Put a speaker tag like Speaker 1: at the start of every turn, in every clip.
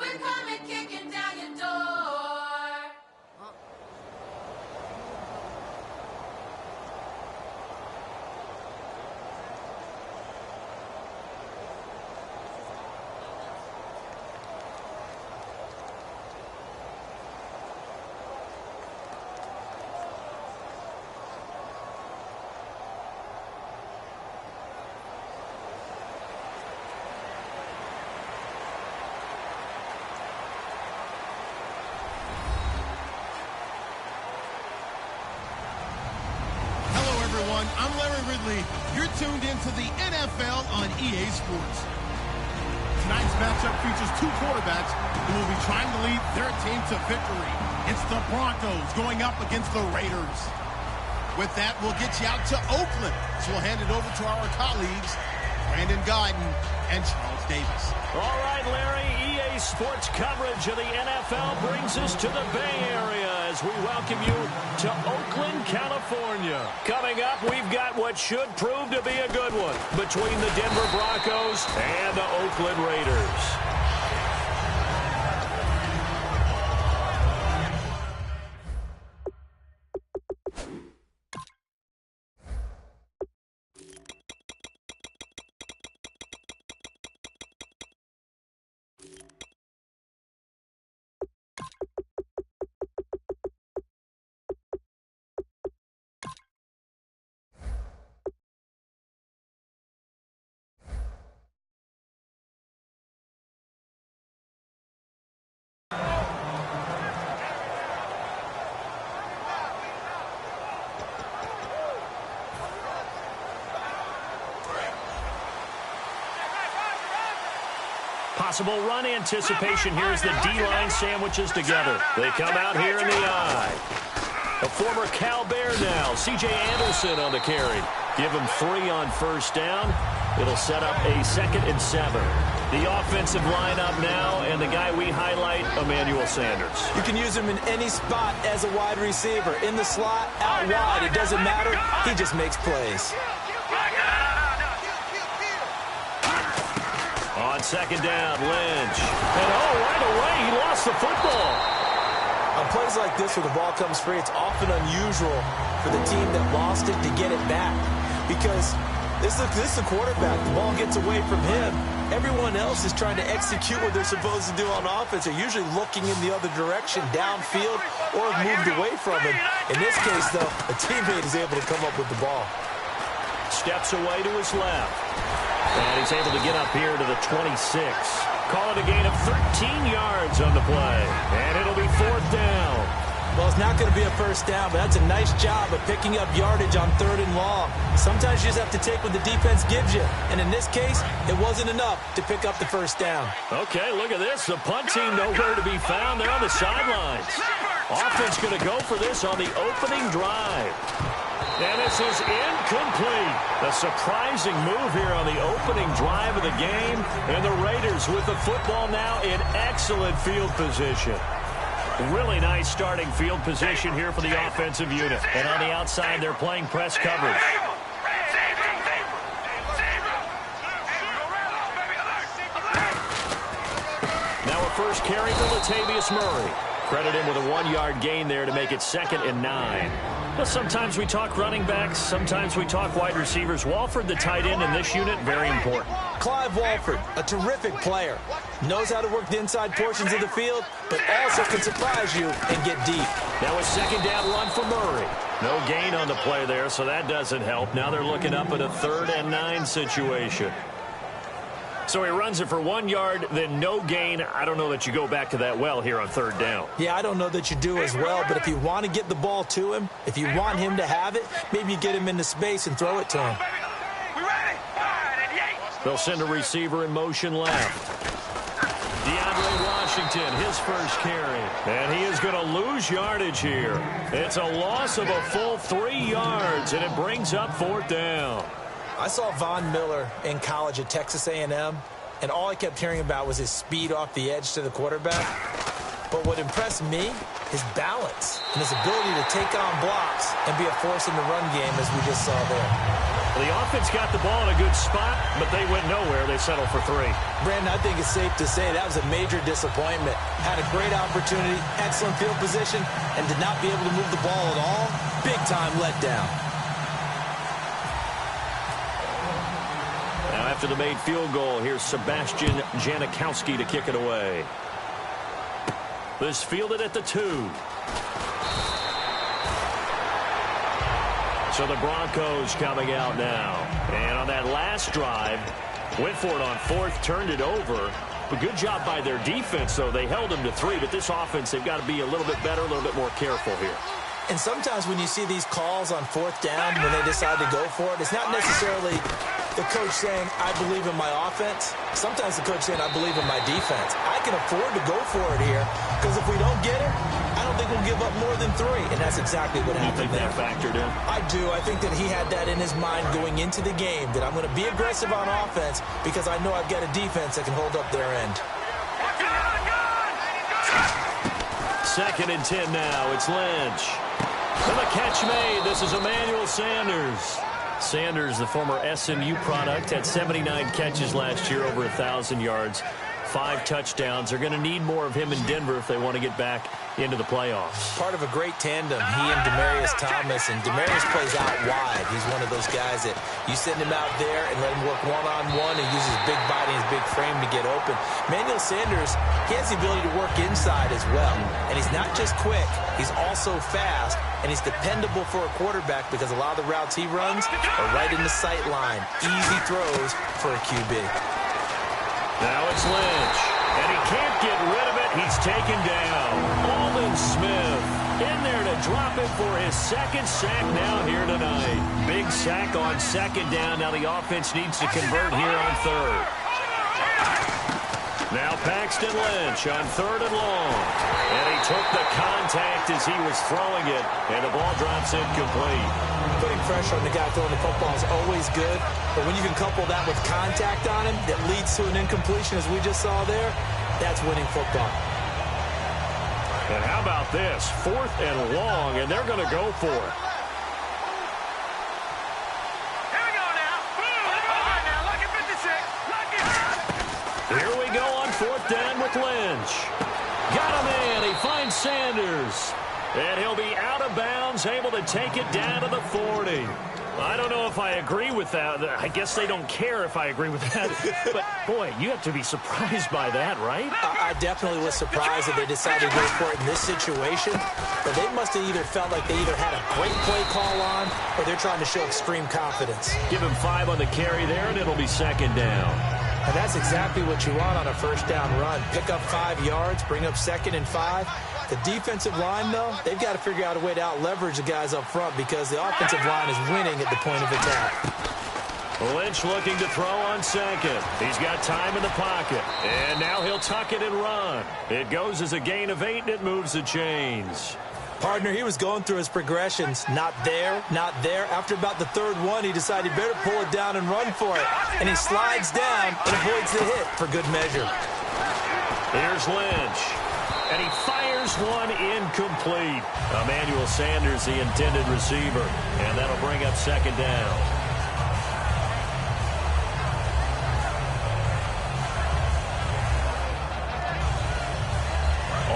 Speaker 1: We're coming kicking down your door.
Speaker 2: I'm Larry Ridley. You're tuned into the NFL on EA Sports. Tonight's matchup features two quarterbacks who will be trying to lead their team to victory. It's the Broncos going up against the Raiders. With that, we'll get you out to Oakland. So we'll hand it over to our colleagues, Brandon Guyton and Charles Davis.
Speaker 3: All right, Larry, EA Sports coverage of the NFL brings us to the Bay Area as we welcome you to Oakland, California. Coming up, we've got what should prove to be a good one between the Denver Broncos and the Oakland Raiders. Possible run anticipation. Here's the D-line sandwiches together. They come out here in the eye. A former Cal Bear now. C.J. Anderson on the carry. Give him 3 on first down. It'll set up a 2nd and 7. The offensive lineup now, and the guy we highlight, Emmanuel Sanders.
Speaker 4: You can use him in any spot as a wide receiver. In the slot, out wide. It doesn't matter. He just makes plays.
Speaker 3: On 2nd down, Lynch. And right away, he lost the football.
Speaker 4: On plays like this where the ball comes free, it's often unusual for the team that lost it to get it back. Because this is the quarterback. The ball gets away from him. Everyone else is trying to execute what they're supposed to do on offense. They're usually looking in the other direction, downfield, or have moved away from him. In this case, though, a teammate is able to come up with the ball.
Speaker 3: Steps away to his left. And he's able to get up here to the 26. Call it a gain of 13 yards on the play. And it'll be 4th down.
Speaker 4: Well, it's not going to be a first down, but that's a nice job of picking up yardage on 3rd and long. Sometimes you just have to take what the defense gives you. And in this case, it wasn't enough to pick up the first down.
Speaker 3: Okay, look at this. The punt team nowhere to be found. They're on the sidelines. Offense going to go for this on the opening drive. And this is incomplete. A surprising move here on the opening drive of the game. And the Raiders with the football now in excellent field position. Really nice starting field position here for the offensive unit. And on the outside, they're playing press coverage. Now a first carry for Latavius Murray. Credit him with a 1-yard gain there to make it 2nd and 9. Well, sometimes we talk running backs, sometimes we talk wide receivers. Walford, the tight end in this unit, very important.
Speaker 4: Clive Walford, a terrific player. Knows how to work the inside portions of the field, but also can surprise you and get deep.
Speaker 3: Now a 2nd down run for Murray. No gain on the play there, so that doesn't help. Now they're looking up at a 3rd and 9 situation. So he runs it for 1 yard, then no gain. I don't know that you go back to that well here on 3rd down.
Speaker 4: Yeah, I don't know that you do as well, but if you want to get the ball to him, if you want him to have it, maybe you get him into space and throw it to him.
Speaker 3: They'll send a receiver in motion left. DeAndre Washington, his first carry. And he is going to lose yardage here. It's a loss of a full 3 yards, and it brings up 4th down.
Speaker 4: I saw Von Miller in college at Texas A&M, and all I kept hearing about was his speed off the edge to the quarterback. But what impressed me, his balance and his ability to take on blocks and be a force in the run game, as we just saw there.
Speaker 3: The offense got the ball in a good spot, but they went nowhere. They settled for 3.
Speaker 4: Brandon, I think it's safe to say that was a major disappointment. Had a great opportunity, excellent field position, and did not be able to move the ball at all. Big-time letdown.
Speaker 3: Now after the made field goal, here's Sebastian Janikowski to kick it away. This fielded at the 2. So the Broncos coming out now. And on that last drive, went for it on 4th, turned it over. A good job by their defense, though. They held them to 3, but this offense, they've got to be a little bit better, a little bit more careful here.
Speaker 4: And sometimes when you see these calls on 4th down, when they decide to go for it, it's not necessarily the coach saying, I believe in my offense. Sometimes the coach saying, I believe in my defense. I can afford to go for it here, because if we don't get it, I don't think we'll give up more than 3. And that's exactly what happened there.
Speaker 3: You think that factored in?
Speaker 4: I do. I think that he had that in his mind going into the game, that I'm going to be aggressive on offense because I know I've got a defense that can hold up their end.
Speaker 3: 2nd and 10 now. It's Lynch. And the catch made. This is Emmanuel Sanders. Sanders, the former SMU product, had 79 catches last year, over 1,000 yards, 5 touchdowns. They're going to need more of him in Denver if they want to get back into the playoffs.
Speaker 4: Part of a great tandem, he and Demaryius Thomas, and Demaryius plays out wide. He's one of those guys that you send him out there and let him work one-on-one and use his big body and his big frame to get open. Emmanuel Sanders, he has the ability to work inside as well, and he's not just quick, he's also fast, and he's dependable for a quarterback because a lot of the routes he runs are right in the sight line. Easy throws for a QB.
Speaker 3: Now it's Lynch, and he can't get rid of it. He's taken down. Aldon Smith in there to drop it for his 2nd sack now here tonight. Big sack on 2nd down. Now the offense needs to convert here on 3rd. Now Paxton Lynch on 3rd and long. And he took the contact as he was throwing it, and the ball drops incomplete.
Speaker 4: Putting pressure on the guy throwing the football is always good, but when you can couple that with contact on him that leads to an incompletion, as we just saw there, that's winning football.
Speaker 3: And how about this? 4th and long, and they're going to go for it.
Speaker 1: Here we go now. All right, now, look at 56.
Speaker 3: Here we go on 4th down with Lynch. Got him in. He finds Sanders. And he'll be out of bounds, able to take it down to the 40. I don't know if I agree with that. I guess they don't care if I agree with that. But, boy, you have to be surprised by that, right?
Speaker 4: I definitely was surprised that they decided to go for it in this situation. But they must have either felt like they either had a great play call on or they're trying to show extreme confidence.
Speaker 3: Give him 5 on the carry there, and it'll be 2nd down.
Speaker 4: And that's exactly what you want on a 1st down run. Pick up 5 yards, bring up 2nd and 5. The defensive line, though, they've got to figure out a way to out-leverage the guys up front because the offensive line is winning at the point of attack.
Speaker 3: Lynch looking to throw on 2nd. He's got time in the pocket. And now he'll tuck it and run. It goes as a gain of 8, and it moves the chains.
Speaker 4: Partner, he was going through his progressions. Not there, not there. After about the 3rd one, he decided he better pull it down and run for it. And he slides down and avoids the hit for good measure.
Speaker 3: Here's Lynch. And he fires one incomplete. Emmanuel Sanders, the intended receiver. And that'll bring up 2nd down.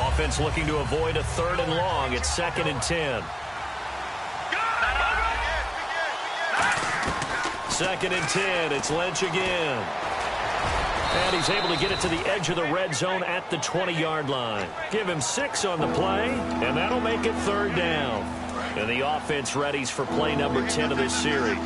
Speaker 3: Offense looking to avoid a 3rd and long. It's 2nd and 10. 2nd and 10. It's Lynch again. And he's able to get it to the edge of the red zone at the 20-yard line. Give him 6 on the play, and that'll make it 3rd down. And the offense readies for play number 10 of this series.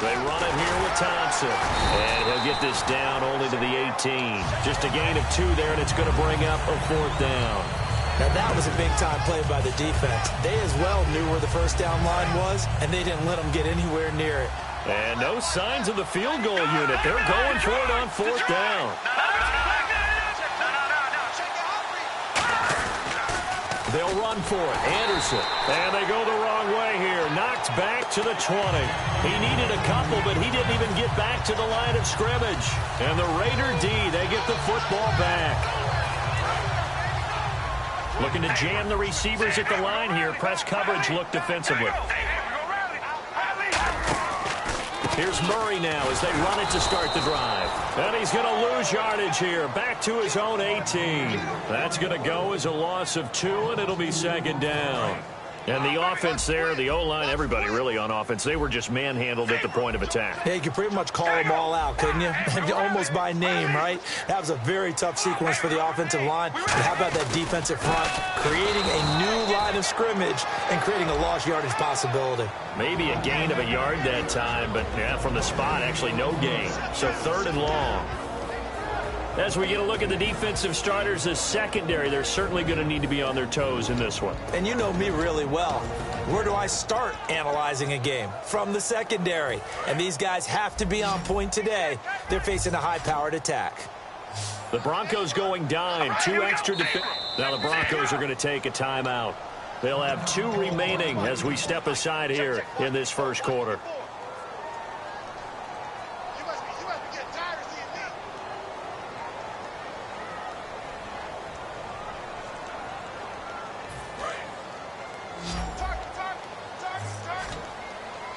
Speaker 3: They run it here with Thompson. And he'll get this down only to the 18. Just a gain of 2 there, and it's going to bring up a 4th down.
Speaker 4: Now, that was a big-time play by the defense. They as well knew where the 1st down line was, and they didn't let them get anywhere near it.
Speaker 3: And no signs of the field goal unit. They're going for it on 4th down. They'll run for it. Anderson. And they go the wrong way here. Knocked back to the 20. He needed a couple, but he didn't even get back to the line of scrimmage. And the Raider D, they get the football back. Looking to jam the receivers at the line here. Press coverage look defensively. Here's Murray now as they run it to start the drive. And he's going to lose yardage here. Back to his own 18. That's going to go as a loss of 2, and it'll be second down. And the offense there, the O-line, everybody really on offense, they were just manhandled at the point of attack.
Speaker 4: Yeah, you could pretty much call them all out, couldn't you? Almost by name, right? That was a very tough sequence for the offensive line. But how about that defensive front creating a new line of scrimmage and creating a lost yardage possibility?
Speaker 3: Maybe a gain of a yard that time, but yeah, from the spot, actually no gain. So 3rd and long. As we get a look at the defensive starters, the secondary, they're certainly going to need to be on their toes in this one.
Speaker 4: And you know me really well. Where do I start analyzing a game? From the secondary. And these guys have to be on point today. They're facing a high-powered attack.
Speaker 3: The Broncos going dime. 2 extra defenders. Now the Broncos are going to take a timeout. They'll have 2 remaining as we step aside here in this first quarter.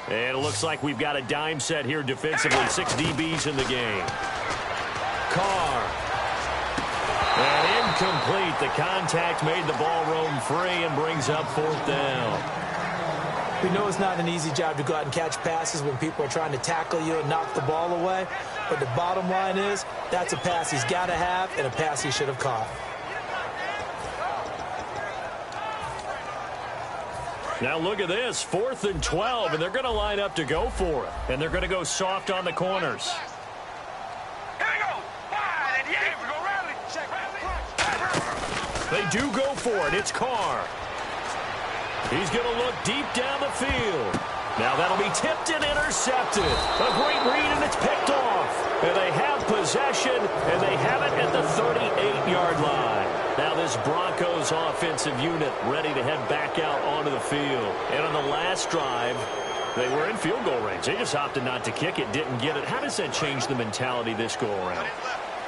Speaker 3: And it looks like we've got a dime set here defensively. 6 DBs in the game. Carr. And incomplete. The contact made the ball roam free and brings up 4th down.
Speaker 4: We know it's not an easy job to go out and catch passes when people are trying to tackle you and knock the ball away. But the bottom line is that's a pass he's got to have and a pass he should have caught.
Speaker 3: Now look at this, 4th and 12, and they're going to line up to go for it. And they're going to go soft on the corners.
Speaker 1: Here we go. Wide and yeah, we go rally. Check, rally.
Speaker 3: They do go for it. It's Carr. He's going to look deep down the field. Now that'll be tipped and intercepted. A great read, and it's picked off. And they have possession, and they have it at the 38-yard line. Now this Broncos offensive unit ready to head back out onto the field. And on the last drive, they were in field goal range. They just opted not to kick it, didn't get it. How does that change the mentality this go around?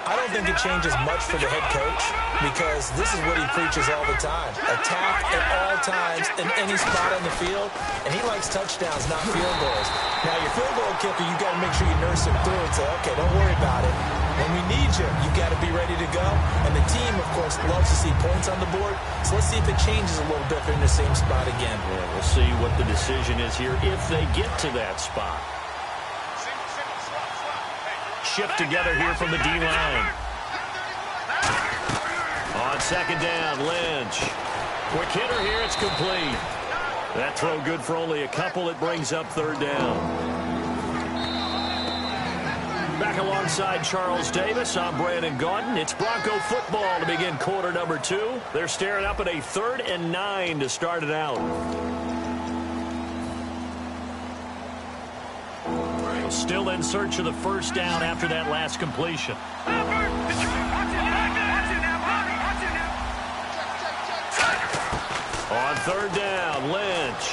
Speaker 4: I don't think it changes much for the head coach because this is what he preaches all the time. Attack at all times in any spot on the field, and he likes touchdowns, not field goals. Now, your field goal kicker, you got to make sure you nurse him through and say, okay, don't worry about it. When we need you, you got to be ready to go. And the team, of course, loves to see points on the board. So let's see if it changes a little bit if they're in the same spot again.
Speaker 3: Yeah, we'll see what the decision is here if they get to that spot. Shift together here from the D-line. On 2nd down, Lynch. Quick hitter here, it's complete. That throw good for only a couple. It brings up 3rd down. Back alongside Charles Davis, I'm Brandon Gaudin. It's Bronco football to begin quarter number 2. They're staring up at a 3rd and 9 to start it out. Still in search of the first down after that last completion. On 3rd down, Lynch.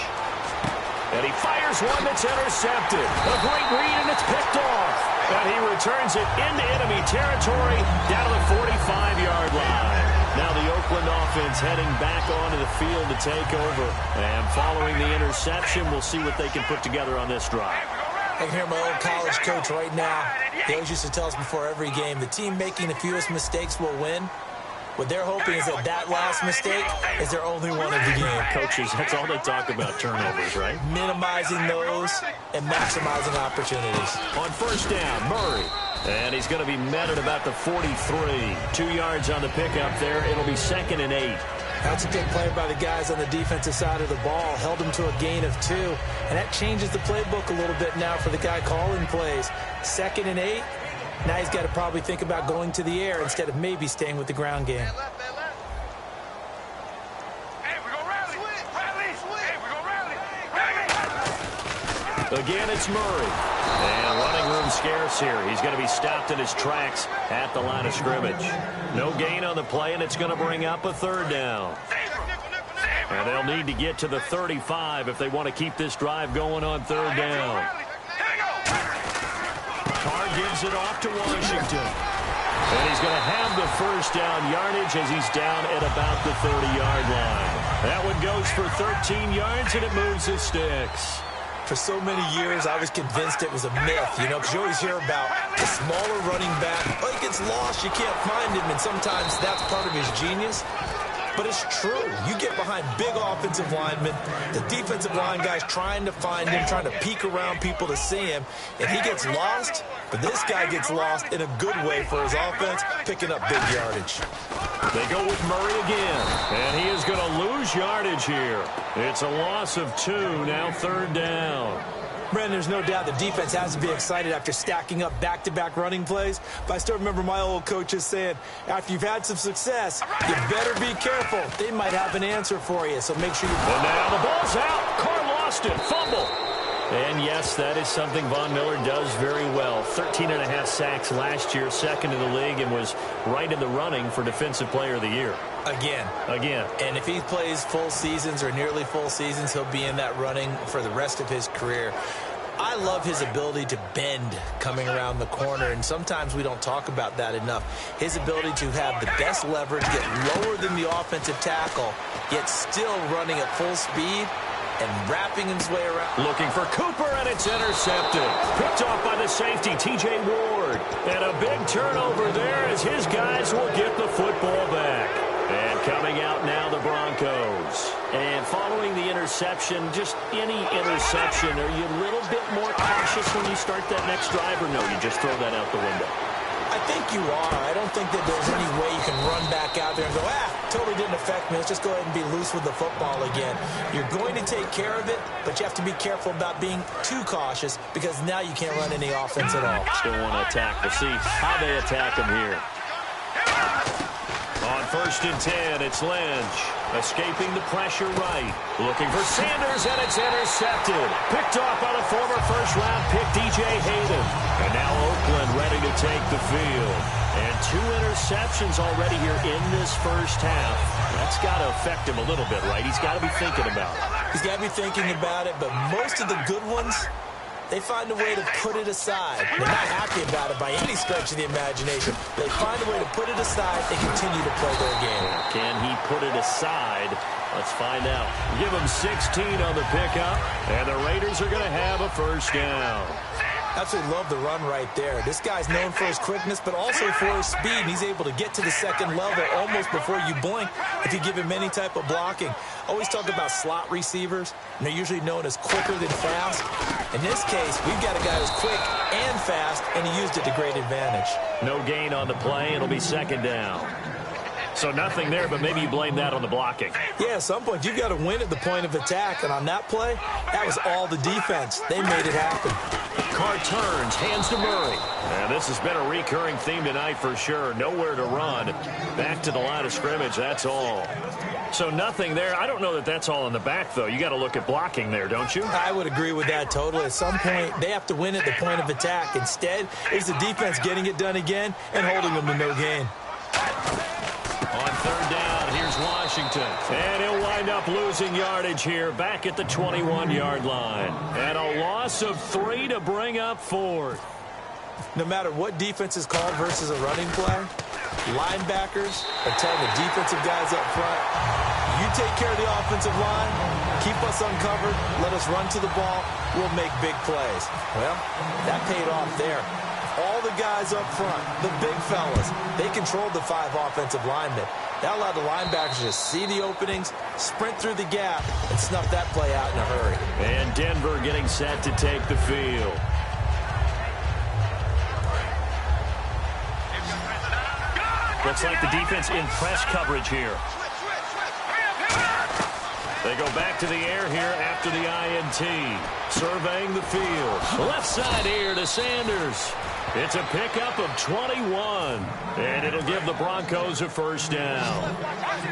Speaker 3: And he fires one that's intercepted. A great read, and it's picked off. And he returns it into enemy territory down to the 45-yard line. Now the Oakland offense heading back onto the field to take over. And following the interception, we'll see what they can put together on this drive.
Speaker 4: I can hear my old college coach right now. He always used to tell us before every game, the team making the fewest mistakes will win. What they're hoping is that last mistake is their only one of the game.
Speaker 3: Coaches, that's all they talk about, turnovers, right?
Speaker 4: Minimizing those and maximizing opportunities.
Speaker 3: On 1st down, Murray. And he's going to be met at about the 43. 2 yards on the pickup there. It'll be 2nd and 8.
Speaker 4: That's a good play by the guys on the defensive side of the ball. Held them to a gain of 2. And that changes the playbook a little bit now for the guy calling plays. 2nd and 8. Now he's got to probably think about going to the air instead of maybe staying with the ground game.
Speaker 3: Again, it's Murray. And running room scarce here. He's going to be stopped in his tracks at the line of scrimmage. No gain on the play, and it's going to bring up a 3rd down. And they'll need to get to the 35 if they want to keep this drive going on 3rd down. Carr gives it off to Washington. And he's going to have the first down yardage as he's down at about the 30-yard line. That one goes for 13 yards, and it moves the sticks.
Speaker 4: For so many years, I was convinced it was a myth, because you always hear about the smaller running back. Oh, he gets lost, you can't find him, and sometimes that's part of his genius. But it's true. You get behind big offensive linemen, the defensive line guys trying to find him, trying to peek around people to see him, and he gets lost. But this guy gets lost in a good way for his offense, picking up big yardage.
Speaker 3: They go with Murray again, and he is going to lose yardage here. It's a loss of 2, now 3rd down.
Speaker 4: Brandon, there's no doubt the defense has to be excited after stacking up back-to-back running plays. But I still remember my old coaches saying, after you've had some success, you better be careful. They might have an answer for you, so make sure you...
Speaker 3: And now the ball's out. Carr lost it. Fumble. And, yes, that is something Von Miller does very well. 13.5 sacks last year, second in the league, and was right in the running for Defensive Player of the Year.
Speaker 4: Again. And if he plays full seasons or nearly full seasons, he'll be in that running for the rest of his career. I love his ability to bend coming around the corner, and sometimes we don't talk about that enough. His ability to have the best leverage, get lower than the offensive tackle, yet still running at full speed and wrapping his way around.
Speaker 3: Looking for Cooper, and it's intercepted. Picked off by the safety, T.J. Ward. And a big turnover there as his guys will get the football back. And coming out now, the Broncos. And following the interception, just any interception, are you a little bit more cautious when you start that next drive, or no, you just throw that out the window?
Speaker 4: I think you are. I don't think that there's any way you can run back out there and go, totally didn't affect me. Let's just go ahead and be loose with the football again. You're going to take care of it, but you have to be careful about being too cautious because now you can't run any offense at all.
Speaker 3: Still want to attack. We'll see how they attack him here. On 1st and 10, it's Lynch. Escaping the pressure right. Looking for Sanders, and it's intercepted. Picked off by the former first-round pick, D.J. Hayden. And now Oakland ready to take the field. And 2 interceptions already here in this first half. That's got to affect him a little bit, right? He's got to be thinking about it.
Speaker 4: He's got to be thinking about it, but most of the good ones, they find a way to put it aside. They're not happy about it by any stretch of the imagination. They find a way to put it aside and continue to play their game.
Speaker 3: Can he put it aside? Let's find out. Give him 16 on the pickup, and the Raiders are going to have a first down.
Speaker 4: Absolutely love the run right there. This guy's known for his quickness, but also for his speed. And he's able to get to the second level almost before you blink if you give him any type of blocking. Always talk about slot receivers, and they're usually known as quicker than fast. In this case, we've got a guy who's quick and fast, and he used it to great advantage.
Speaker 3: No gain on the play. It'll be 2nd down. So nothing there, but maybe you blame that on the blocking.
Speaker 4: Yeah, at some point, you've got to win at the point of attack. And on that play, that was all the defense. They made it happen.
Speaker 3: Carr turns, hands to Murray. And this has been a recurring theme tonight for sure. Nowhere to run. Back to the line of scrimmage, that's all. So nothing there. I don't know that that's all in the back, though. You got to look at blocking there, don't you?
Speaker 4: I would agree with that totally. At some point, they have to win at the point of attack. Instead, it's the defense getting it done again and holding them to no gain.
Speaker 3: On 3rd down, here's Washington. And he'll wind up losing yardage here back at the 21-yard line. And a loss of 3 to bring up 4th.
Speaker 4: No matter what defense is called versus a running play, linebackers are telling the defensive guys up front, you take care of the offensive line, keep us uncovered, let us run to the ball, we'll make big plays. Well, that paid off there. All the guys up front, the big fellas, they controlled the 5 offensive linemen. That allowed the linebackers to see the openings, sprint through the gap, and snuff that play out in a hurry.
Speaker 3: And Denver getting set to take the field. Looks like the defense in press coverage here. They go back to the air here after the INT. Surveying the field. Left side here to Sanders. It's a pickup of 21. And it'll give the Broncos a first down.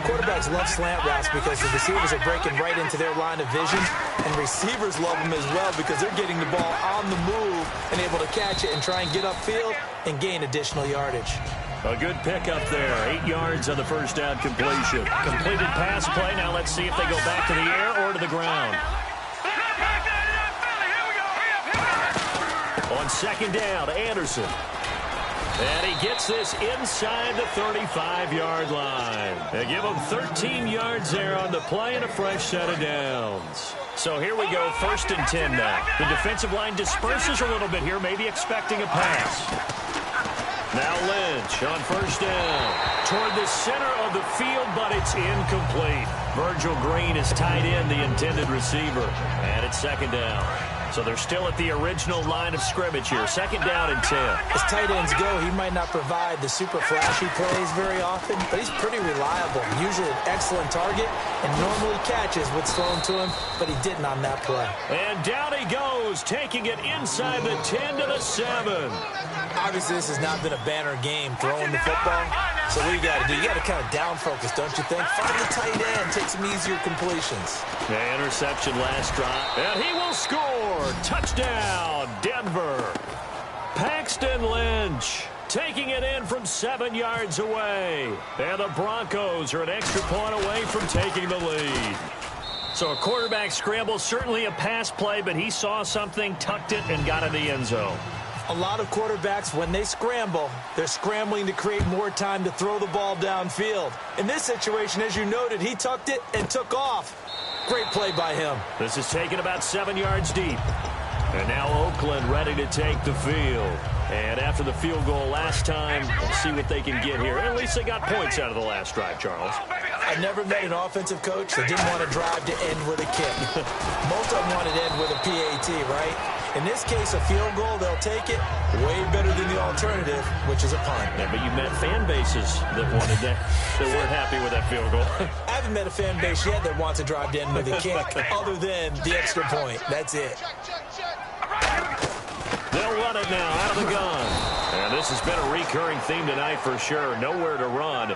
Speaker 4: Quarterbacks love slant routes because the receivers are breaking right into their line of vision. And receivers love them as well because they're getting the ball on the move and able to catch it and try and get upfield and gain additional yardage.
Speaker 3: A good pickup there. 8 yards on the first down completion. Completed pass play. Now let's see if they go back to the air or to the ground. On 2nd down, Anderson. And he gets this inside the 35-yard line. They give him 13 yards there on the play and a fresh set of downs. So here we go, 1st and 10 now. The defensive line disperses a little bit here, maybe expecting a pass. Now Lynch on 1st down. Toward the center of the field, but it's incomplete. Virgil Green is tied in, the intended receiver. And it's 2nd down. So they're still at the original line of scrimmage here. 2nd down and 10.
Speaker 4: As tight ends go, he might not provide the super flashy plays very often, but he's pretty reliable. Usually an excellent target and normally catches what's thrown to him, but he didn't on that play.
Speaker 3: And down he goes, taking it inside the 10 to the 7.
Speaker 4: Obviously, this has not been a banner game throwing the football. So what you got to do? You got to kind of down focus, don't you think? Find the tight end, take some easier completions.
Speaker 3: The interception last drive, and he will score. Touchdown, Denver. Paxton Lynch taking it in from 7 yards away. And the Broncos are an extra point away from taking the lead. So a quarterback scramble, certainly a pass play, but he saw something, tucked it, and got in the end zone.
Speaker 4: A lot of quarterbacks, when they scramble, they're scrambling to create more time to throw the ball downfield. In this situation, as you noted, he tucked it and took off. Great play by him.
Speaker 3: This is taken about 7 yards deep. And now Oakland ready to take the field. And after the field goal last time, we'll see what they can get here. At least they got points out of the last drive, Charles.
Speaker 4: I never met an offensive coach that didn't want to drive to end with a kick. Most of them want to end with a PAT, right? In this case, a field goal, they'll take it. Way better than the alternative, which is a punt.
Speaker 3: Yeah, but you met fan bases that wanted that, that weren't happy with that field goal.
Speaker 4: I haven't met a fan base yet that wants to drive to end with a kick, other than the extra point. That's it.
Speaker 3: They'll run it now out of the gun. And this has been a recurring theme tonight for sure. Nowhere to run.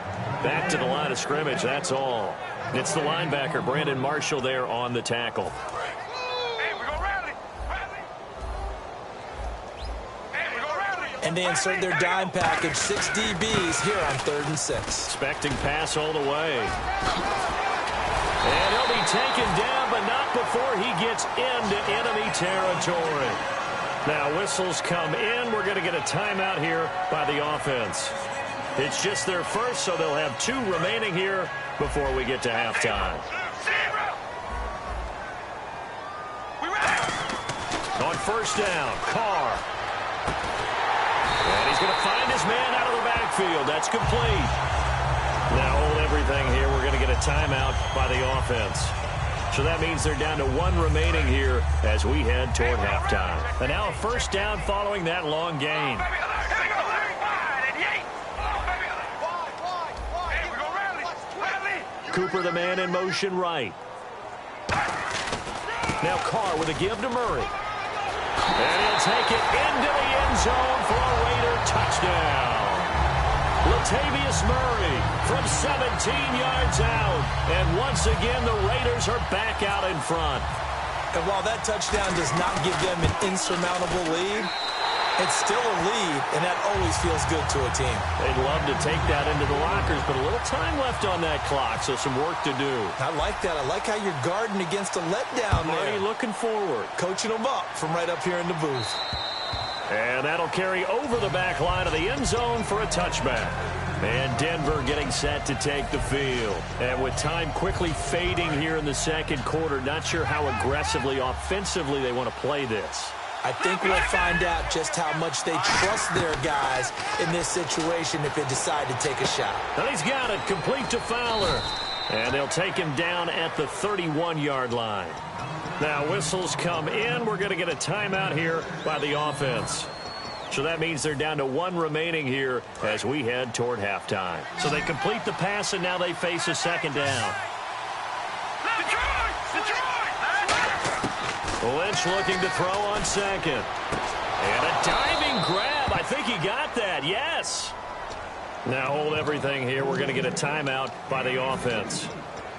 Speaker 3: Back to the line of scrimmage, that's all. It's the linebacker, Brandon Marshall, there on the tackle.
Speaker 4: And they insert their dime package, 6 DBs here on 3rd and 6.
Speaker 3: Expecting pass all the way. And he'll be taken down, but not before he gets into enemy territory. Now whistles come in. We're going to get a timeout here by the offense. It's just their first, so they'll have 2 remaining here before we get to halftime. On 1st down, Carr. And he's going to find his man out of the backfield. That's complete. Now hold everything here. We're going to get a timeout by the offense. So that means they're down to 1 remaining here as we head toward halftime. And now a 1st down following that long gain. Cooper, the man in motion right. Now Carr with a give to Murray. And he'll take it into the end zone for a Raider touchdown. Latavius Murray from 17 yards out. And once again, the Raiders are back out in front.
Speaker 4: And while that touchdown does not give them an insurmountable lead, it's still a lead, and that always feels good to a team.
Speaker 3: They'd love to take that into the lockers, but a little time left on that clock, so some work to do.
Speaker 4: I like that. I like how you're guarding against a letdown there.
Speaker 3: Marty looking forward.
Speaker 4: Coaching them up from right up here in the booth.
Speaker 3: And that'll carry over the back line of the end zone for a touchback. And Denver getting set to take the field. And with time quickly fading here in the second quarter, not sure how aggressively, offensively they want to play this.
Speaker 4: I think we'll find out just how much they trust their guys in this situation if they decide to take a shot.
Speaker 3: And he's got it, complete to Fowler. And they'll take him down at the 31-yard line. Now whistles come in. We're going to get a timeout here by the offense. So that means they're down to 1 remaining here as we head toward halftime. So they complete the pass, and now they face a 2nd down. Lynch looking to throw on 2nd. And a diving grab. I think he got that. Yes. Now hold everything here. We're going to get a timeout by the offense.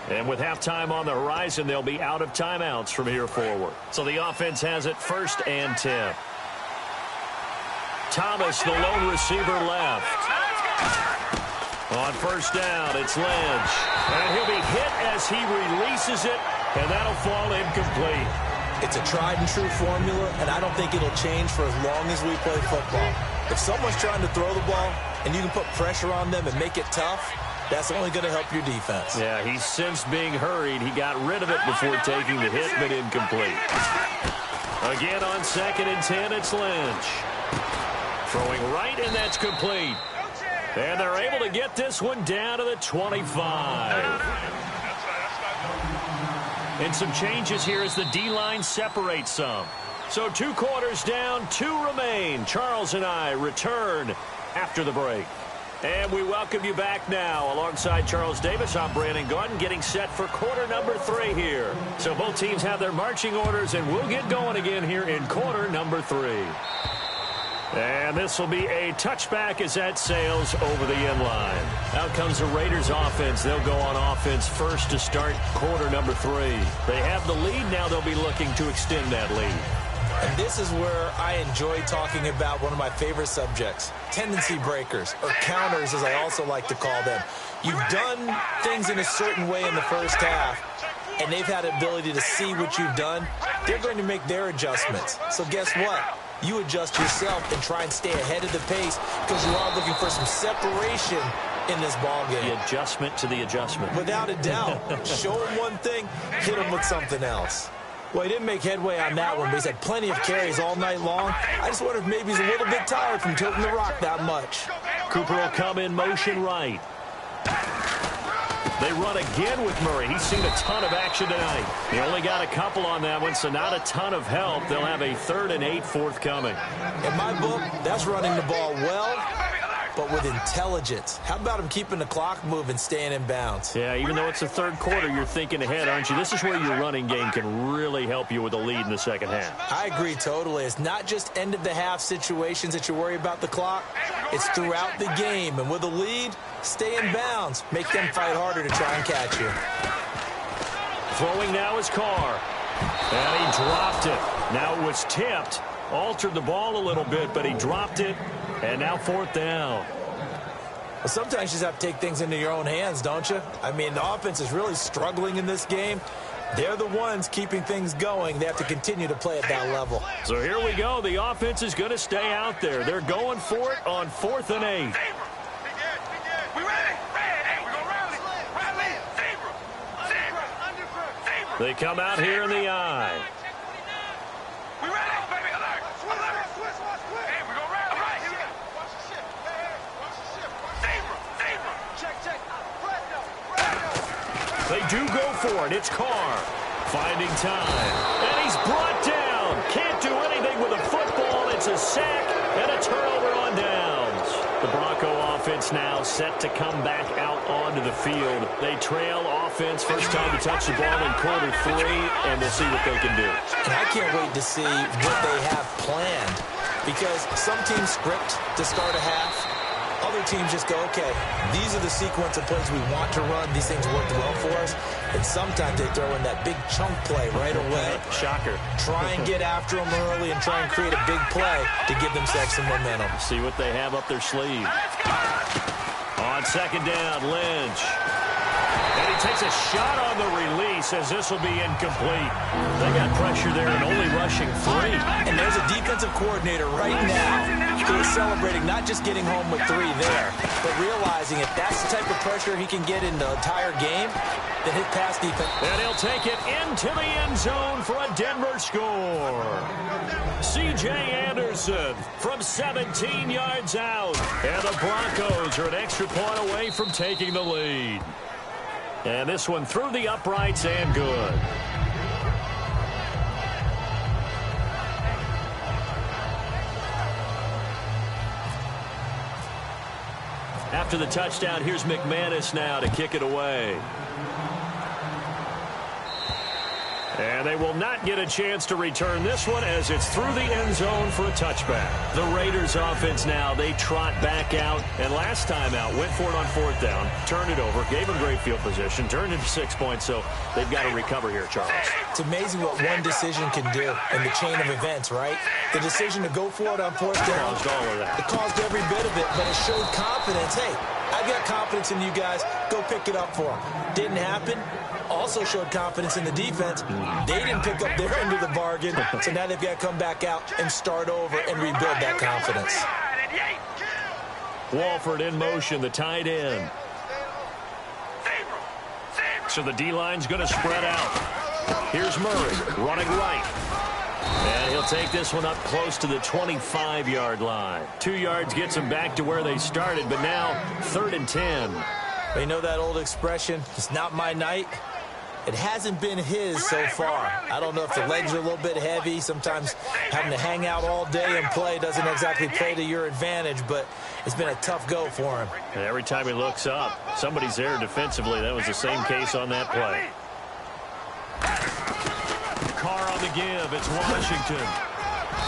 Speaker 3: And with halftime on the horizon, they'll be out of timeouts from here forward. So the offense has it 1st and 10. Thomas, the lone receiver, left. On 1st down, it's Lynch. And he'll be hit as he releases it, and that'll fall incomplete.
Speaker 4: It's a tried-and-true formula, and I don't think it'll change for as long as we play football. If someone's trying to throw the ball and you can put pressure on them and make it tough, that's only going to help your defense.
Speaker 3: Yeah, he sensed being hurried. He got rid of it before taking the hit, but incomplete. Again on 2nd and 10, it's Lynch. Throwing right, and that's complete. And they're able to get this one down to the 25. And some changes here as the D-line separates some. So 2 quarters down, 2 remain. Charles and I return after the break. And we welcome you back now. Alongside Charles Davis, I'm Brandon Gordon, getting set for quarter number 3 here. So both teams have their marching orders, and we'll get going again here in quarter number 3. And this will be a touchback as that sails over the end line. Out comes the Raiders offense. They'll go on offense first to start quarter number 3. They have the lead. Now they'll be looking to extend that lead.
Speaker 4: And this is where I enjoy talking about one of my favorite subjects, tendency breakers, or counters as I also like to call them. You've done things in a certain way in the first half, and they've had the ability to see what you've done. They're going to make their adjustments. So guess what? You adjust yourself and try and stay ahead of the pace because you are looking for some separation in this ball game.
Speaker 3: The adjustment to the adjustment.
Speaker 4: Without a doubt. Show them one thing, hit them with something else. Well, he didn't make headway on that one, but he's had plenty of carries all night long. I just wonder if maybe he's a little bit tired from tilting the rock that much.
Speaker 3: Cooper will come in motion right. They run again with Murray. He's seen a ton of action tonight. He only got a couple on that one, so not a ton of help. They'll have a 3rd and 8 forthcoming.
Speaker 4: In my book, that's running the ball well, but with intelligence. How about him keeping the clock moving, staying in bounds?
Speaker 3: Yeah, even though it's the 3rd quarter, you're thinking ahead, aren't you? This is where your running game can really help you with a lead in the second half.
Speaker 4: I agree totally. It's not just end-of-the-half situations that you worry about the clock. It's throughout the game. And with a lead, stay in bounds. Make them fight harder to try and catch you.
Speaker 3: Throwing now is Carr. And he dropped it. Now it was tipped. Altered the ball a little bit, but he dropped it. And now 4th down.
Speaker 4: Well, sometimes you just have to take things into your own hands, don't you? I mean, the offense is really struggling in this game. They're the ones keeping things going. They have to continue to play at that level.
Speaker 3: So here we go. The offense is going to stay out there. They're going for it on 4th and 8.
Speaker 1: We ready? Hey, we're going to rally. Zebra.
Speaker 3: They come out here in the eye.
Speaker 1: We ready? Baby, alert. Hey, we're going to rally. All right, here we go. Watch the ship. Watch the ship. Zebra. Check.
Speaker 3: They do go for it. It's Carr finding time. And he's brought down. Can't do anything with a football. It's a sack and a turnover on downs. The Bronco offense now set to come back out onto the field. They trail offense first time to touch the ball in quarter 3, and we'll see what they can do.
Speaker 4: And I can't wait to see what they have planned because some teams script to start a half. Other teams just go, okay, these are the sequence of plays we want to run. These things worked well for us. And sometimes they throw in that big chunk play right away.
Speaker 3: Shocker.
Speaker 4: Try and get after them early and try and create a big play to give themselves some momentum.
Speaker 3: See what they have up their sleeve. On 2nd down, Lynch. And he takes a shot on the release as this will be incomplete. They got pressure there and only rushing 3.
Speaker 4: And there's a defensive coordinator right now who is celebrating not just getting home with 3 there, but realizing if that's the type of pressure he can get in the entire game, then his pass defense.
Speaker 3: And he'll take it into the end zone for a Denver score. C.J. Anderson from 17 yards out. And the Broncos are an extra point away from taking the lead. And this one through the uprights and good. After the touchdown, here's McManus now to kick it away. And they will not get a chance to return this one as it's through the end zone for a touchback. The Raiders offense now, they trot back out. And last time out, went for it on 4th down, turned it over, gave them great field position, turned it to 6 points. So they've got to recover here, Charles.
Speaker 4: It's amazing what one decision can do in the chain of events, right? The decision to go for it on 4th down.
Speaker 3: Caused all of that.
Speaker 4: It caused every bit of it, but it showed confidence. Hey, I've got confidence in you guys. Go pick it up for them. Didn't happen. Also showed confidence in the defense. They didn't pick up their end of the bargain, so now they've got to come back out and start over and rebuild that confidence.
Speaker 3: Walford in motion, the tight end. So the D-line's going to spread out. Here's Murray running right. And he'll take this one up close to the 25-yard line. 2 yards gets them back to where they started, but now 3rd and 10.
Speaker 4: You know that old expression, it's not my night? It hasn't been his so far. I don't know if the legs are a little bit heavy. Sometimes having to hang out all day and play doesn't exactly play to your advantage, but it's been a tough go for him.
Speaker 3: And every time he looks up, somebody's there defensively. That was the same case on that play. Carr on the give. It's Washington.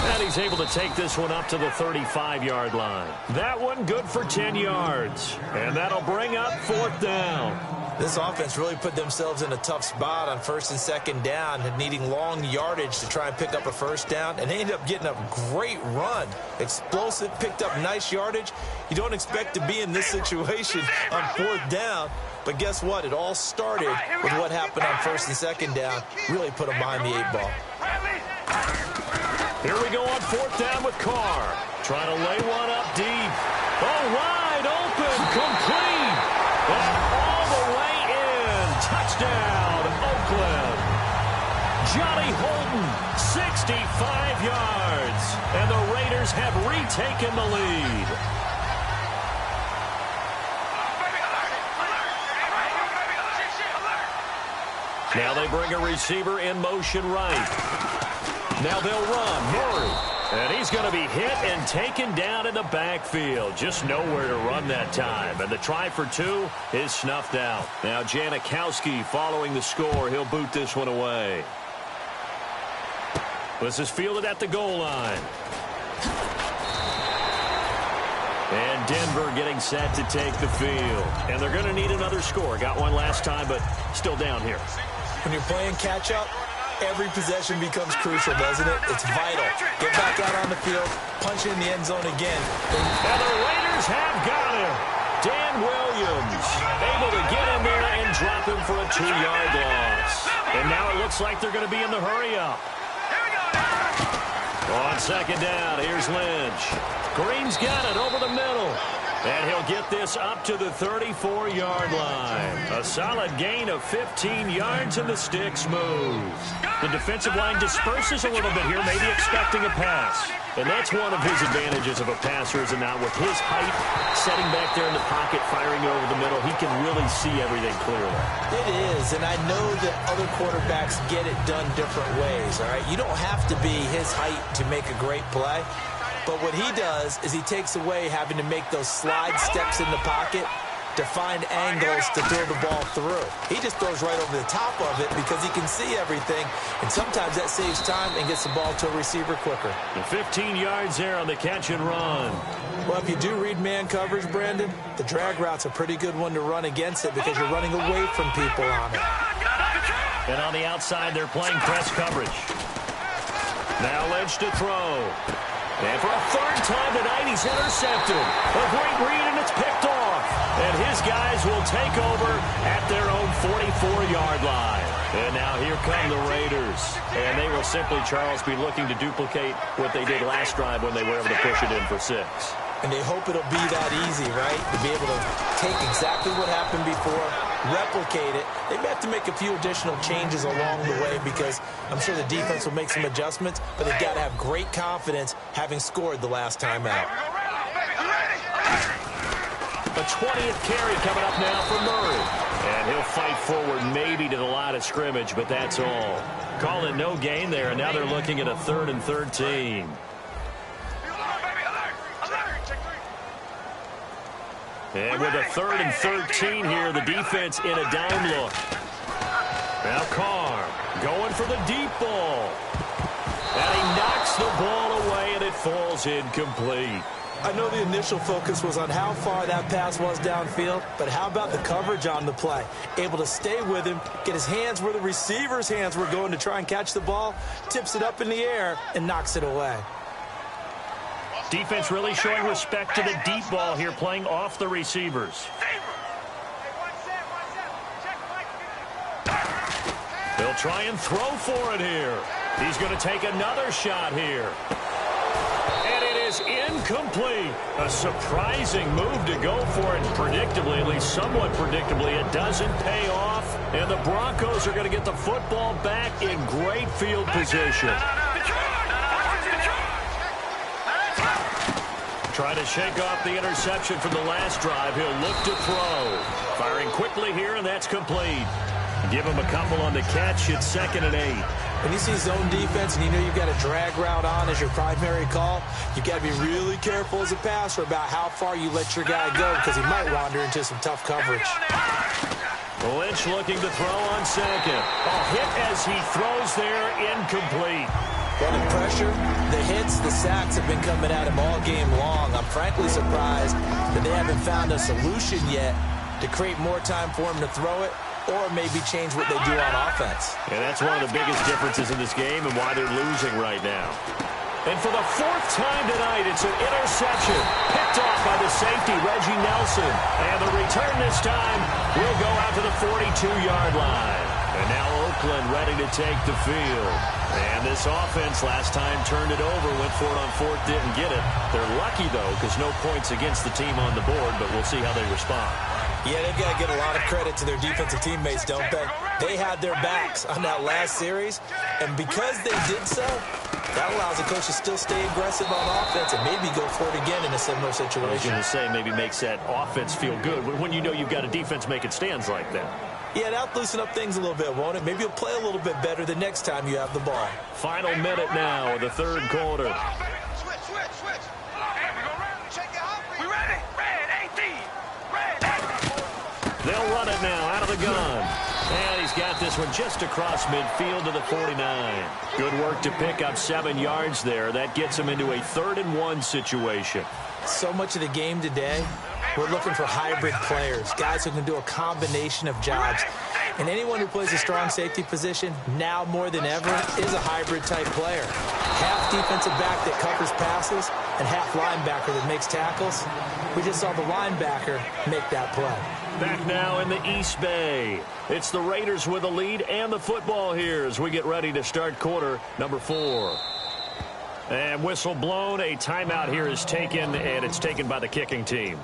Speaker 3: And he's able to take this one up to the 35-yard line. That one good for 10 yards. And that'll bring up 4th down.
Speaker 4: This offense really put themselves in a tough spot on 1st and 2nd down and needing long yardage to try and pick up a 1st down. And they ended up getting a great run. Explosive, picked up nice yardage. You don't expect to be in this situation on 4th down. But guess what? It all started with what happened on 1st and 2nd down. Really put them behind the 8 ball.
Speaker 3: Here we go on 4th down with Carr. Trying to lay one up deep. Oh, wide open. Complete. And all the way in. Touchdown, Oakland. Johnny Holden, 65 yards. And the Raiders have retaken the lead. Now they bring a receiver in motion right. Now they'll run. Murray. And he's going to be hit and taken down in the backfield. Just nowhere to run that time. And the try for 2 is snuffed out. Now Janikowski following the score. He'll boot this one away. This is fielded at the goal line. And Denver getting set to take the field. And they're going to need another score. Got one last time, but still down here.
Speaker 4: When you're playing catch-up, every possession becomes crucial, doesn't it? It's vital. Get back out on the field, punch in the end zone again.
Speaker 3: And the Raiders have got him. Dan Williams able to get in there and drop him for a 2-yard loss. And now it looks like they're going to be in the hurry-up. On 2nd down, here's Lynch. Green's got it over the middle. And he'll get this up to the 34-yard line. A solid gain of 15 yards, and the sticks move. The defensive line disperses a little bit here, maybe expecting a pass. And that's one of his advantages of a passer, is not with his height, setting back there in the pocket, firing over the middle. He can really see everything clearly.
Speaker 4: It is, and I know that other quarterbacks get it done different ways, all right? You don't have to be his height to make a great play. But what he does is he takes away having to make those slide steps in the pocket to find angles to throw the ball through. He just throws right over the top of it because he can see everything, and sometimes that saves time and gets the ball to a receiver quicker.
Speaker 3: The 15 yards there on the catch and run.
Speaker 4: Well, if you do read man coverage, Brandon, the drag route's a pretty good one to run against it because you're running away from people on it.
Speaker 3: And on the outside, they're playing press coverage. Now Lynch to throw. And for a 3rd time tonight, he's intercepted. A great read, and it's picked off. And his guys will take over at their own 44-yard line. And now here come the Raiders. And they will simply, Charles, be looking to duplicate what they did last drive when they were able to push it in for 6.
Speaker 4: And they hope it'll be that easy, right? To be able to take exactly what happened before, replicate it. They may have to make a few additional changes along the way because I'm sure the defense will make some adjustments, but they've got to have great confidence having scored the last time out.
Speaker 3: The 20th carry coming up now for Murray. And he'll fight forward maybe to the line of scrimmage, but that's all. Call it no gain there, and now they're looking at a 3rd and 13. And with a 3rd and 13 here, the defense in a dime look. Now Carr going for the deep ball. And he knocks the ball away, and it falls incomplete.
Speaker 4: I know the initial focus was on how far that pass was downfield, but how about the coverage on the play? Able to stay with him, get his hands where the receiver's hands were going to try and catch the ball, tips it up in the air, and knocks it away.
Speaker 3: Defense really showing respect to the deep ball here, playing off the receivers. They'll try and throw for it here. He's going to take another shot here. And it is is incomplete. A surprising move to go for it. Predictably, at least somewhat predictably, it doesn't pay off. And the Broncos are going to get the football back in great field position. Trying to shake off the interception from the last drive. He'll look to throw. Firing quickly here, and that's complete. Give him a couple on the catch. It's 2nd and 8.
Speaker 4: When you see zone defense and you know you've got a drag route on as your primary call, you've got to be really careful as a passer about how far you let your guy go because he might wander into some tough coverage.
Speaker 3: Lynch looking to throw on second. A hit as he throws there, incomplete.
Speaker 4: Well, the pressure, the hits, the sacks have been coming at him all game long. I'm frankly surprised that they haven't found a solution yet to create more time for him to throw it, or maybe change what they do on offense.
Speaker 3: And that's one of the biggest differences in this game and why they're losing right now. And for the 4th time tonight, it's an interception. Picked off by the safety, Reggie Nelson. And the return this time will go out to the 42-yard line. And now Oakland ready to take the field. And this offense last time turned it over, went for it on 4th, didn't get it. They're lucky, though, because no points against the team on the board, but we'll see how they respond.
Speaker 4: Yeah, they've got to get a lot of credit to their defensive teammates, don't they? They had their backs on that last series, and because they did so, that allows the coach to still stay aggressive on offense and maybe go for it again in a similar situation.
Speaker 3: I was going to say maybe makes that offense feel good when you know you've got a defense making stands like that.
Speaker 4: Yeah, that'll loosen up things a little bit, won't it? Maybe you'll play a little bit better the next time you have the ball.
Speaker 3: Final minute now of the 3rd quarter.
Speaker 1: Switch. Hey, we go run. Check it out. We ready? Red 18. Red.
Speaker 3: They'll run it now out of the gun. And he's got this one just across midfield to the 49. Good work to pick up 7 yards there. That gets him into a 3rd and 1 situation.
Speaker 4: So much of the game today, we're looking for hybrid players, guys who can do a combination of jobs. And anyone who plays a strong safety position, now more than ever, is a hybrid-type player. Half defensive back that covers passes and half linebacker that makes tackles. We just saw the linebacker make that play.
Speaker 3: Back now in the East Bay. It's the Raiders with the lead and the football here as we get ready to start quarter number 4. And whistle blown. A timeout here is taken, and it's taken by the kicking team.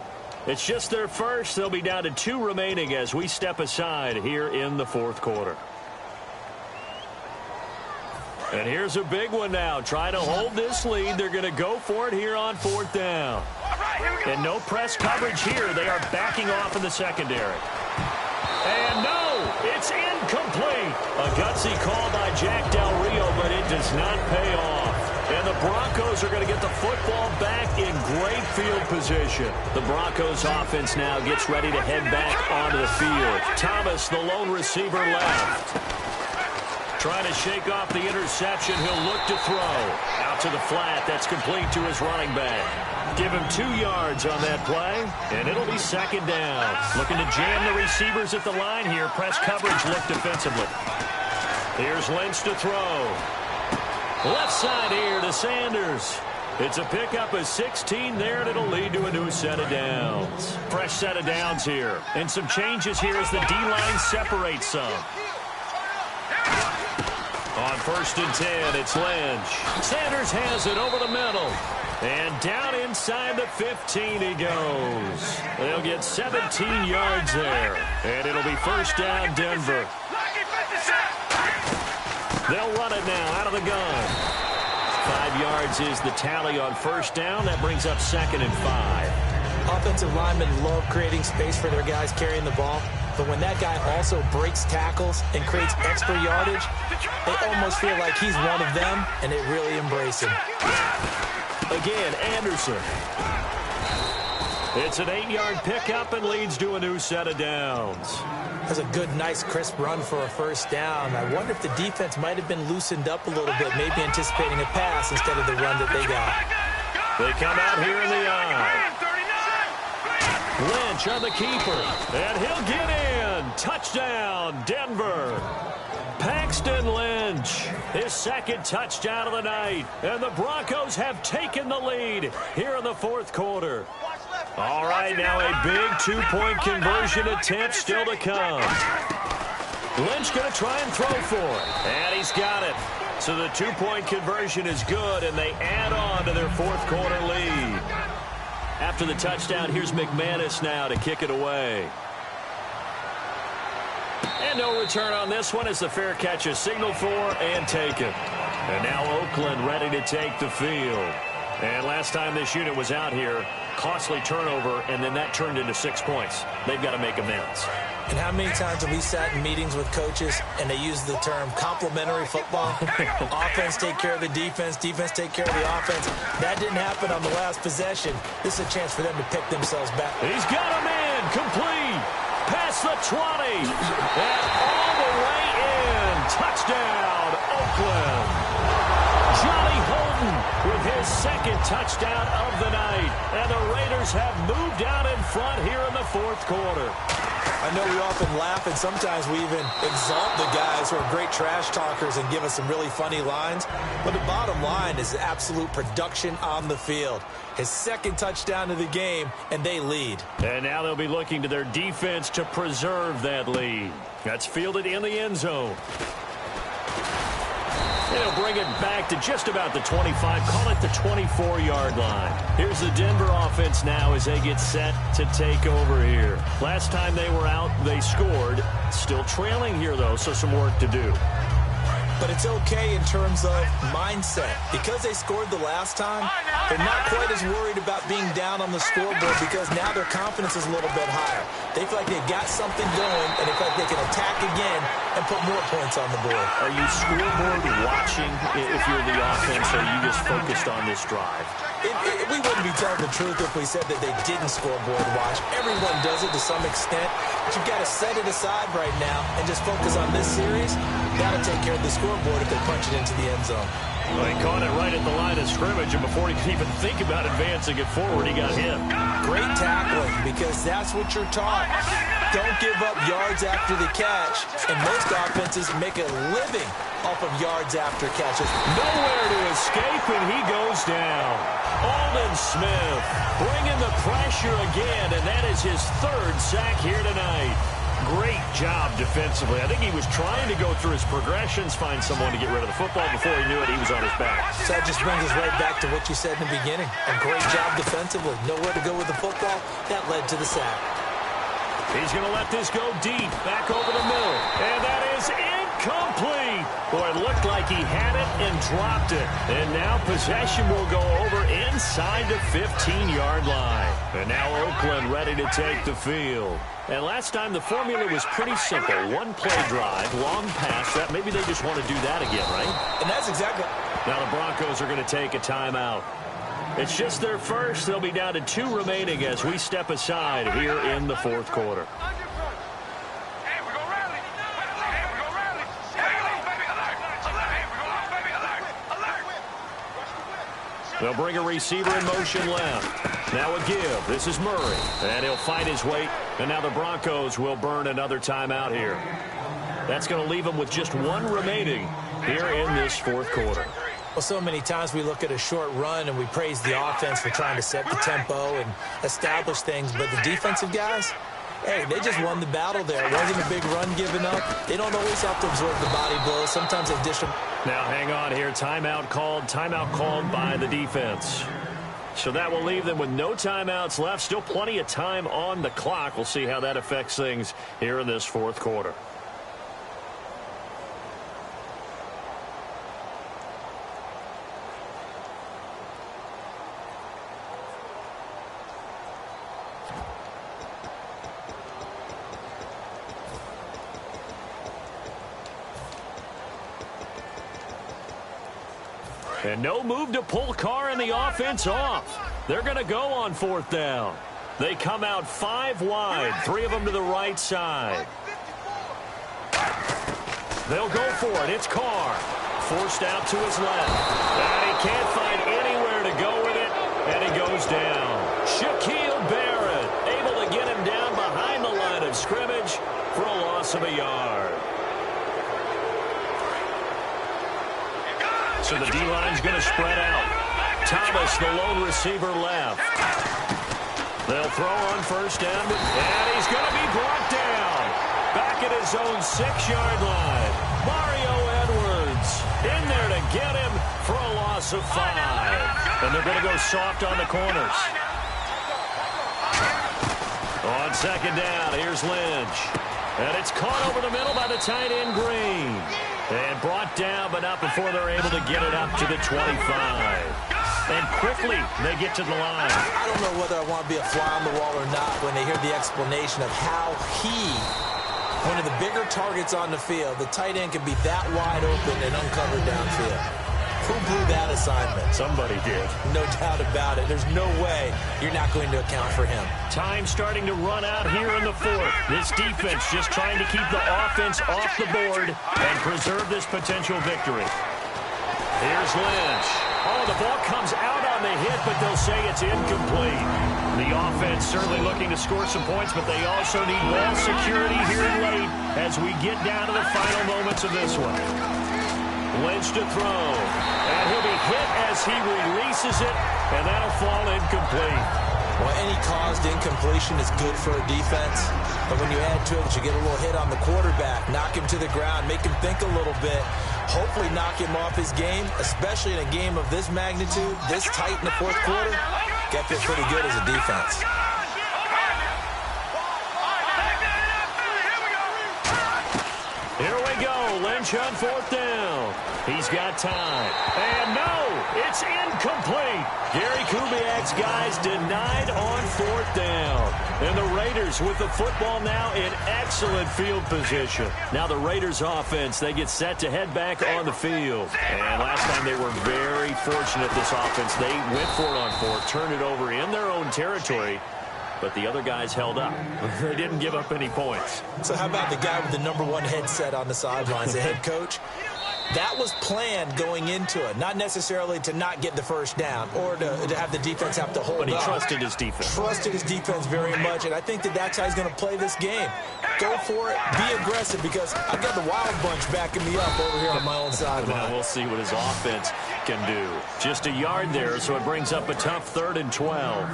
Speaker 3: It's just their first. They'll be down to 2 remaining as we step aside here in the 4th quarter. And here's a big one now. Trying to hold this lead. They're going to go for it here on 4th down. And no press coverage here. They are backing off in the secondary. And no, it's incomplete. A gutsy call by Jack Del Rio, but it does not pay off. And the Broncos are going to get the football back in great field position. The Broncos offense now gets ready to head back onto the field. Thomas, the lone receiver, left. Trying to shake off the interception. He'll look to throw. Out to the flat. That's complete to his running back. Give him 2 yards on that play, and it'll be 2nd down. Looking to jam the receivers at the line here. Press coverage look defensively. Here's Lynch to throw. Left side here to Sanders. It's a pickup of 16 there, and it'll lead to a new set of downs. Fresh set of downs here. And some changes here as the D-line separates some. On 1st and 10, it's Lynch. Sanders has it over the middle. And down inside the 15 he goes. They'll get 17 yards there. And it'll be 1st down, Denver. They'll run it now out of the gun. 5 yards is the tally on 1st down. That brings up 2nd and 5.
Speaker 4: Offensive linemen love creating space for their guys carrying the ball. But when that guy also breaks tackles and creates extra yardage, they almost feel like he's one of them, and they really embrace him.
Speaker 3: Again, Anderson. It's an 8-yard pickup and leads to a new set of downs.
Speaker 4: That's a good, nice, crisp run for a 1st down. I wonder if the defense might have been loosened up a little bit, maybe anticipating a pass instead of the run that they got.
Speaker 3: They come out here in the eye. Lynch on the keeper, and he'll get in. Touchdown, Denver. Paxton Lynch, his 2nd touchdown of the night, and the Broncos have taken the lead here in the 4th quarter. All right, now a big 2-point conversion attempt still to come. Lynch going to try and throw for it, and he's got it. So the two-point conversion is good, and they add on to their fourth quarter lead. After the touchdown, here's McManus now to kick it away. And no return on this one as the fair catch is signaled for and taken. And now Oakland ready to take the field. And last time this unit was out here, costly turnover, and then that turned into 6 points. They've got to make amends.
Speaker 4: And how many times have we sat in meetings with coaches and they use the term complementary football? Offense take care of the defense, defense take care of the offense. That didn't happen on the last possession. This is a chance for them to pick themselves back.
Speaker 3: He's got a man complete. Past the 20. And all the way in. Touchdown, Oakland. Johnny Holden with his second touchdown of the night. And the Raiders have moved out in front here in the fourth quarter.
Speaker 4: I know we often laugh, and sometimes we even exalt the guys who are great trash talkers and give us some really funny lines. But the bottom line is absolute production on the field. His second touchdown of the game, and they lead.
Speaker 3: And now they'll be looking to their defense to preserve that lead. That's fielded in the end zone. They'll bring it back to just about the 25, call it the 24-yard line. Here's the Denver offense now as they get set to take over here. Last time they were out, they scored. Still trailing here, though, so some work to do.
Speaker 4: But it's okay in terms of mindset. Because they scored the last time, they're not quite as worried about being down on the scoreboard because now their confidence is a little bit higher. They feel like they've got something going, and they feel like they can attack again and put more points on the board.
Speaker 3: Are you scoreboard watching if you're the offense, or are you just focused on this drive?
Speaker 4: We wouldn't be telling the truth if we said that they didn't scoreboard watch. Everyone does it to some extent, but you've got to set it aside right now and just focus on this series. Got to take care of the scoreboard if they punch it into the end zone.
Speaker 3: Well, he caught it right at the line of scrimmage, and before he could even think about advancing it forward, he got hit.
Speaker 4: Great tackling, because that's what you're taught. Don't give up yards after the catch, and most offenses make a living off of yards after catches.
Speaker 3: Nowhere to escape, and he goes down. Aldon Smith bringing the pressure again, and that is his third sack here tonight. Great job defensively. I think he was trying to go through his progressions, find someone to get rid of the football. Before he knew it, he was on his back.
Speaker 4: So that just brings us right back to what you said in the beginning. A great job defensively. Nowhere to go with the football. That led to the sack.
Speaker 3: He's going to let this go deep. Back over the middle. And that is incomplete. Boy, it looked like he had it and dropped it. And now possession will go over inside the 15-yard line. And now Oakland ready to take the field. And last time the formula was pretty simple. One play drive, long pass. That maybe they just want to do that again, right?
Speaker 4: And that's exactly.
Speaker 3: Now the Broncos are going to take a timeout. It's just their first. They'll be down to 2 remaining as we step aside here in the fourth quarter. They'll bring a receiver in motion left. Now a give. This is Murray. And he'll fight his way. And now the Broncos will burn another timeout here. That's going to leave them with just 1 remaining here in this fourth quarter.
Speaker 4: Well, so many times we look at a short run and we praise the offense for trying to set the tempo and establish things. But the defensive guys, hey, they just won the battle there. It wasn't a big run given up. They don't always have to absorb the body blows. Sometimes they dish them.
Speaker 3: Now, hang on here. Timeout called by the defense. So that will leave them with no timeouts left. Still plenty of time on the clock. We'll see how that affects things here in this fourth quarter. And no move to pull Carr and the offense off. They're going to go on 4th down. They come out 5 wide, 3 of them to the right side. They'll go for it. It's Carr. Forced out to his left. And he can't find anywhere to go with it, and he goes down. Shaquille Barrett able to get him down behind the line of scrimmage for a loss of a yard. So the D-line's going to spread out. Thomas, the lone receiver, left. They'll throw on 1st down, and he's going to be brought down. Back at his own 6-yard line. Mario Edwards in there to get him for a loss of 5. And they're going to go soft on the corners. On second down, here's Lynch. And it's caught over the middle by the tight end, Green. And brought down, but not before they're able to get it up to the 25. And quickly, they get to the line.
Speaker 4: I don't know whether I want to be a fly on the wall or not when they hear the explanation of how one of the bigger targets on the field, the tight end can be that wide open and uncovered downfield. Who blew that assignment?
Speaker 3: Somebody did.
Speaker 4: No doubt about it. There's no way you're not going to account for him.
Speaker 3: Time starting to run out here in the 4th. This defense just trying to keep the offense off the board and preserve this potential victory. Here's Lynch. Oh, the ball comes out on the hit, but they'll say it's incomplete. The offense certainly looking to score some points, but they also need ball security here late as we get down to the final moments of this one. Lynch to throw, and he'll be hit as he releases it, and that'll fall incomplete.
Speaker 4: Well, any caused incompletion is good for a defense, but when you add to it that you get a little hit on the quarterback, knock him to the ground, make him think a little bit, hopefully knock him off his game, especially in a game of this magnitude, this tight in the 4th quarter, get there pretty good as a defense.
Speaker 3: Here we go, Lynch on 4th down. He's got time. And no, it's incomplete. Gary Kubiak's guys denied on 4th down. And the Raiders with the football now in excellent field position. Now the Raiders offense, they get set to head back on the field. And last time they were very fortunate, this offense. They went for it on 4th, turned it over in their own territory. But the other guys held up. They didn't give up any points.
Speaker 4: So how about the guy with the #1 headset on the sidelines, the head coach? That was planned going into it, not necessarily to not get the first down or to have the defense have to hold up.
Speaker 3: But he trusted his defense.
Speaker 4: Trusted his defense very much, and I think that's how he's going to play this game. Go for it, be aggressive, because I've got the Wild Bunch backing me up over here on my own sideline.
Speaker 3: Now we'll see what his offense can do. Just a yard there, so it brings up a tough 3rd and 12.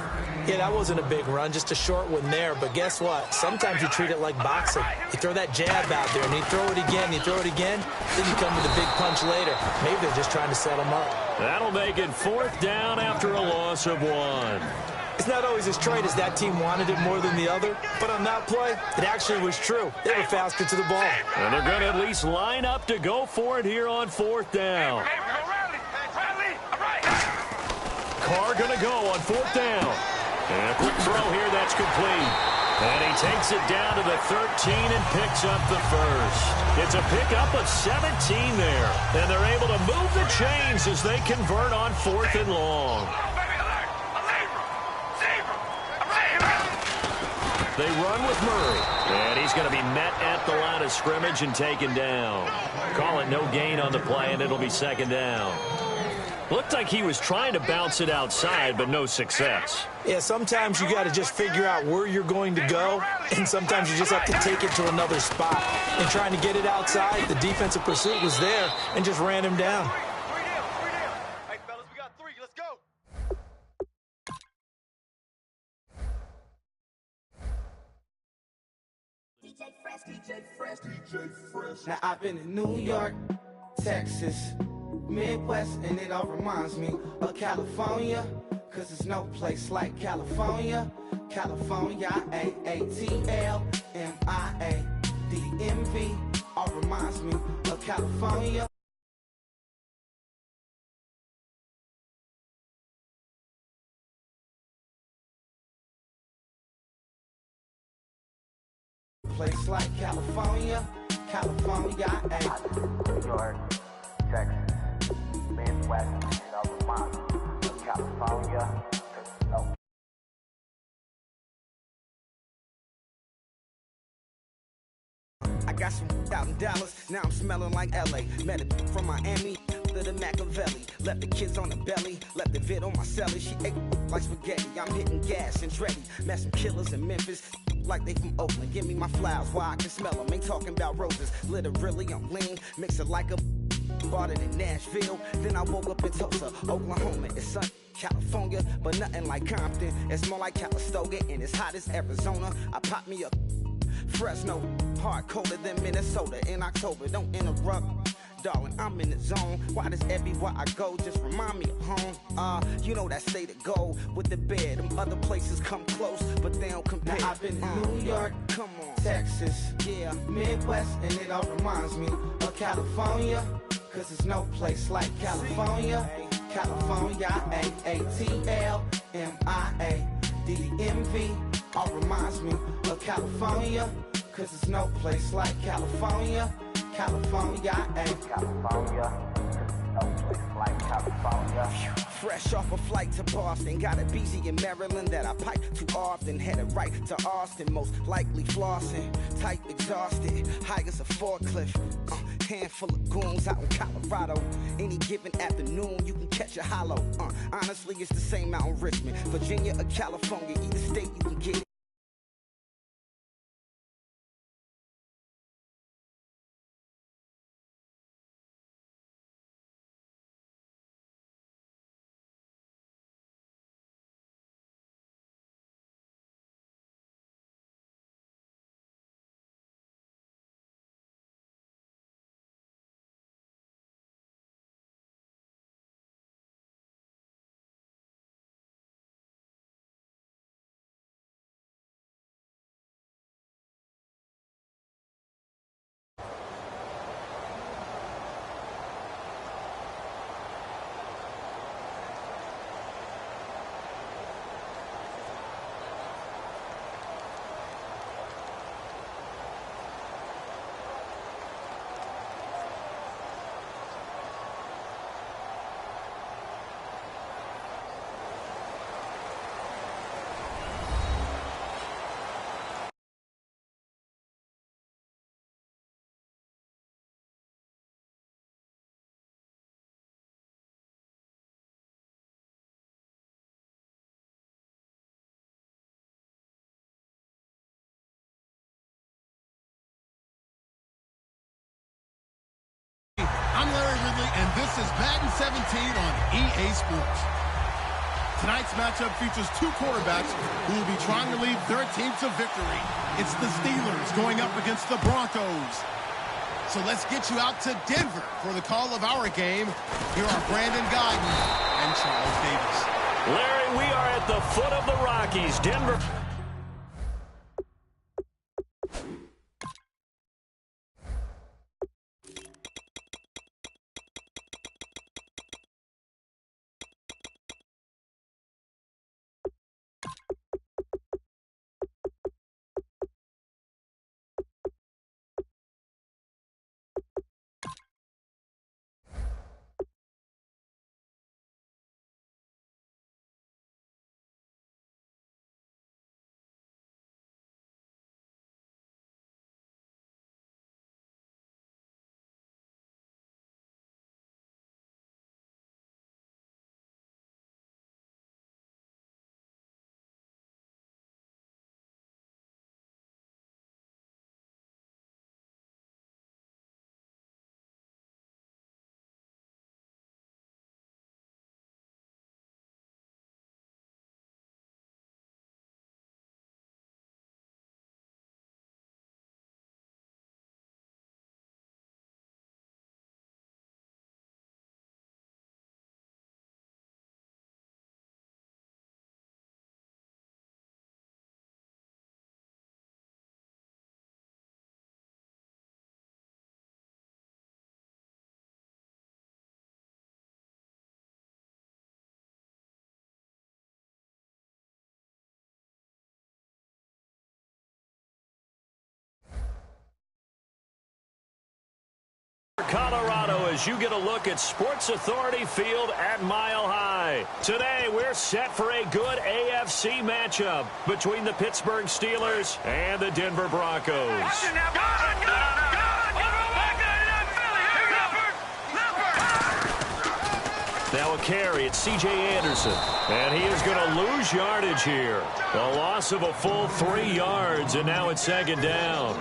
Speaker 4: Yeah, that wasn't a big run, just a short one there. But guess what? Sometimes you treat it like boxing. You throw that jab out there, and you throw it again, you throw it again, then you come with a big punch later. Maybe they're just trying to set them up.
Speaker 3: That'll make it 4th down after a loss of 1.
Speaker 4: It's not always as straight as that team wanted it more than the other, but on that play, it actually was true. They were faster to the ball.
Speaker 3: And they're going to at least line up to go for it here on 4th down.
Speaker 1: Hey, we go rally. Rally. All right.
Speaker 3: Carr going to go on 4th down. And a quick throw here that's complete. And he takes it down to the 13 and picks up the first. It's a pickup of 17 there. And they're able to move the chains as they convert on 4th and long. They run with Murray. And he's going to be met at the line of scrimmage and taken down. Call it no gain on the play, and it'll be 2nd down. Looked like he was trying to bounce it outside, but no success.
Speaker 4: Yeah, sometimes you got to just figure out where you're going to go, and sometimes you just have to take it to another spot. And trying to get it outside, the defensive pursuit was there and just ran him down.
Speaker 1: Hey, fellas, we got 3. Let's go.
Speaker 5: Now I've been in New York, Texas, Midwest, and it all reminds me of California, cause there's no place like California. California, AATLMIA, all reminds me of California. Place like California, California,
Speaker 6: New York, Texas, Midwest, and all reminds me of California.
Speaker 5: I got some out in Dallas, now I'm smelling like LA. Met it from Miami to the Machiavelli. Left the kids on the belly, left the vid on my celly. She ate like spaghetti, I'm hitting gas and Dreddy. Met some killers in Memphis, like they from Oakland. Give me my flowers while I can smell them. Ain't talking about roses, literally I'm lean. Mix it like a bought it in Nashville. Then I woke up in Tulsa, Oklahoma. It's sun, California, but nothing like Compton. It's more like Calistoga, and it's hot as Arizona. I pop me up Fresno, hard colder than Minnesota in October. Don't interrupt, darling, I'm in the zone. Why does everywhere I go just remind me of home? You know that state of gold with the bed. Them other places come close, but they don't compare.
Speaker 7: Now I've been to New York,
Speaker 5: come on,
Speaker 7: Texas,
Speaker 5: yeah,
Speaker 7: Midwest, and it all reminds me of California, cause there's no place like California. California, A-A-T-L-M-I-A-D-D-M-V, all reminds me of California, cause there's no place like California. California,
Speaker 6: California, no place like California.
Speaker 5: fresh off a flight to Boston, got a BZ in Maryland that I pipe too often. Headed right to Austin, most likely flossing. Type exhausted, high as a forklift. Handful of goons out in Colorado. Any given afternoon, you can catch a hollow. Honestly, it's the same out in Richmond, Virginia or California. Either state you can get it.
Speaker 2: I'm Larry Ridley, and this is Madden 17 on EA Sports. Tonight's matchup features two quarterbacks who will be trying to lead their team to victory. It's the Steelers going up against the Broncos. So let's get you out to Denver for the call of our game. Here are Brandon Guyton and Charles Davis.
Speaker 3: Larry, we are at the foot of the Rockies. Denver. Colorado, as you get a look at Sports Authority Field at Mile High. Today, we're set for a good AFC matchup between the Pittsburgh Steelers and the Denver Broncos. Now a carry, it's C.J. Anderson, and he is going to lose yardage here. A loss of a full 3 yards, and now it's second down.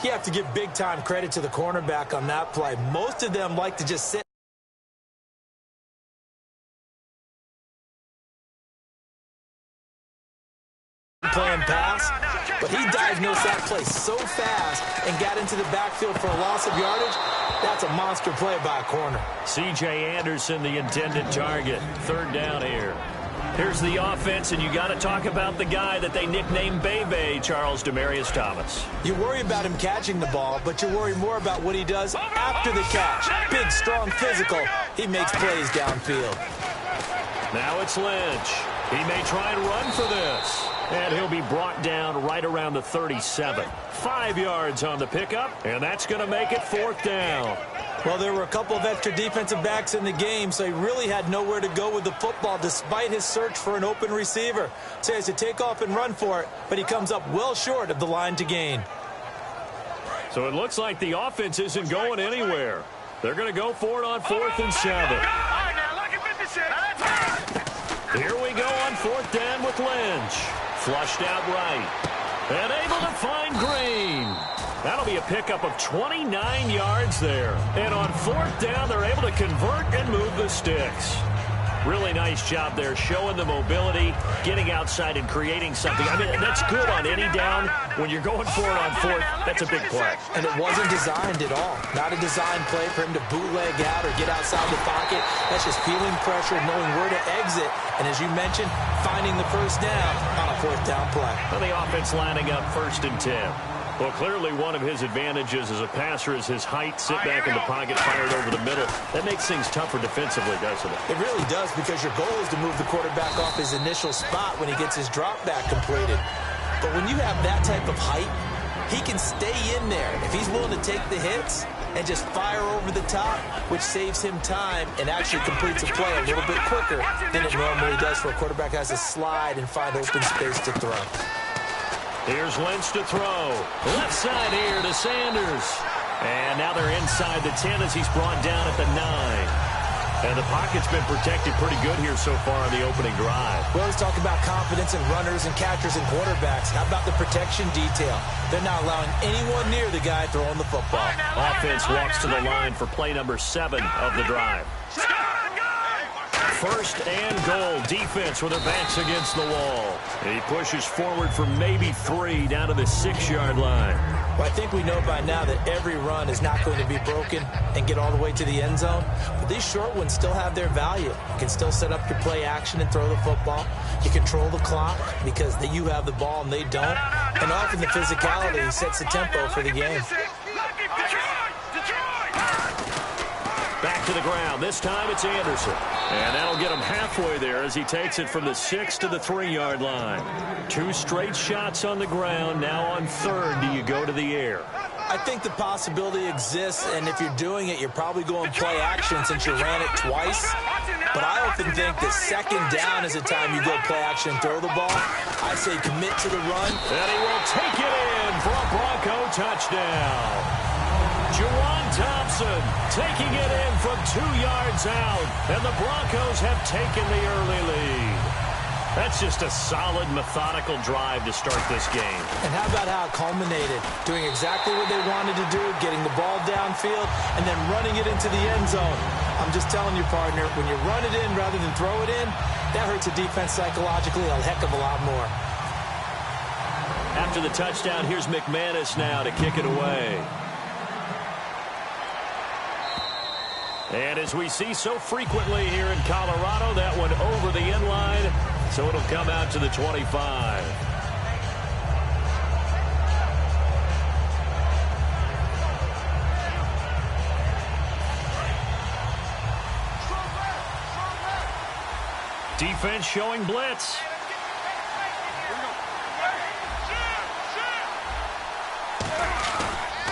Speaker 4: You have to give big-time credit to the cornerback on that play. Most of them like to just sit playing pass, but he diagnosed that play so fast and got into the backfield for a loss of yardage. That's a monster play by a corner.
Speaker 3: C.J. Anderson, the intended target. 3rd down here. Here's the offense, and you got to talk about the guy that they nicknamed Bebe, Charles Demaryius Thomas.
Speaker 4: You worry about him catching the ball, but you worry more about what he does after the catch. Big, strong, physical. He makes plays downfield.
Speaker 3: Now it's Lynch. He may try and run for this. And he'll be brought down right around the 37. 5 yards on the pickup, and that's going to make it 4th down.
Speaker 4: Well, there were a couple of extra defensive backs in the game, so he really had nowhere to go with the football despite his search for an open receiver. So he has to take off and run for it, but he comes up well short of the line to gain.
Speaker 3: So it looks like the offense isn't going anywhere. They're going to go for it on 4th and 7. Here we go on 4th down with Lynch. Flushed out right. And able to find Green. That'll be a pickup of 29 yards there. And on 4th down, they're able to convert and move the sticks. Really nice job there, showing the mobility, getting outside and creating something. I mean, that's good on any down. When you're going for it on 4th, that's a big play.
Speaker 4: And it wasn't designed at all. Not a design play for him to bootleg out or get outside the pocket. That's just feeling pressure, knowing where to exit. And as you mentioned, finding the 1st down on a 4th down play.
Speaker 3: And the offense lining up 1st and 10. Well, clearly one of his advantages as a passer is his height. Sit back in the pocket, fired over the middle. That makes things tougher defensively, doesn't it?
Speaker 4: It really does, because your goal is to move the quarterback off his initial spot when he gets his drop back completed. But when you have that type of height, he can stay in there. If he's willing to take the hits and just fire over the top, which saves him time and actually completes a play a little bit quicker than it normally does for a quarterback who has to slide and find open space to throw.
Speaker 3: Here's Lynch to throw. Left side here to Sanders. And now they're inside the 10 as he's brought down at the 9. And the pocket's been protected pretty good here so far on the opening drive.
Speaker 4: We always talk about confidence in runners and catchers and quarterbacks. How about the protection detail? They're not allowing anyone near the guy throwing the football.
Speaker 3: Offense walks to the line for play number 7 of the drive. 1st and goal. Defense with their backs against the wall. He pushes forward for maybe 3 down to the 6-yard line.
Speaker 4: Well, I think we know by now that every run is not going to be broken and get all the way to the end zone. But these short ones still have their value. You can still set up your play action and throw the football. You control the clock because you have the ball and they don't. And often the physicality sets the tempo for the game.
Speaker 3: Back to the ground. This time it's Anderson. And that'll get him halfway there as he takes it from the 6 to the 3-yard line. 2 straight shots on the ground. Now on 3rd, do you go to the air?
Speaker 4: I think the possibility exists, and if you're doing it, you're probably going play action since you ran it twice. But I often think that 2nd down is the time you go play action and throw the ball. I say commit to the run.
Speaker 3: And he will take it in for a Bronco touchdown. Juwan Thompson taking it in from 2 yards out, and the Broncos have taken the early lead. That's just a solid, methodical drive to start this game.
Speaker 4: And how about how it culminated? Doing exactly what they wanted to do, getting the ball downfield, and then running it into the end zone. I'm just telling you, partner, when you run it in rather than throw it in, that hurts a defense psychologically a heck of a lot more.
Speaker 3: After the touchdown, here's McManus now to kick it away. And as we see so frequently here in Colorado, that one over the end line, so it'll come out to the 25. Defense showing blitz.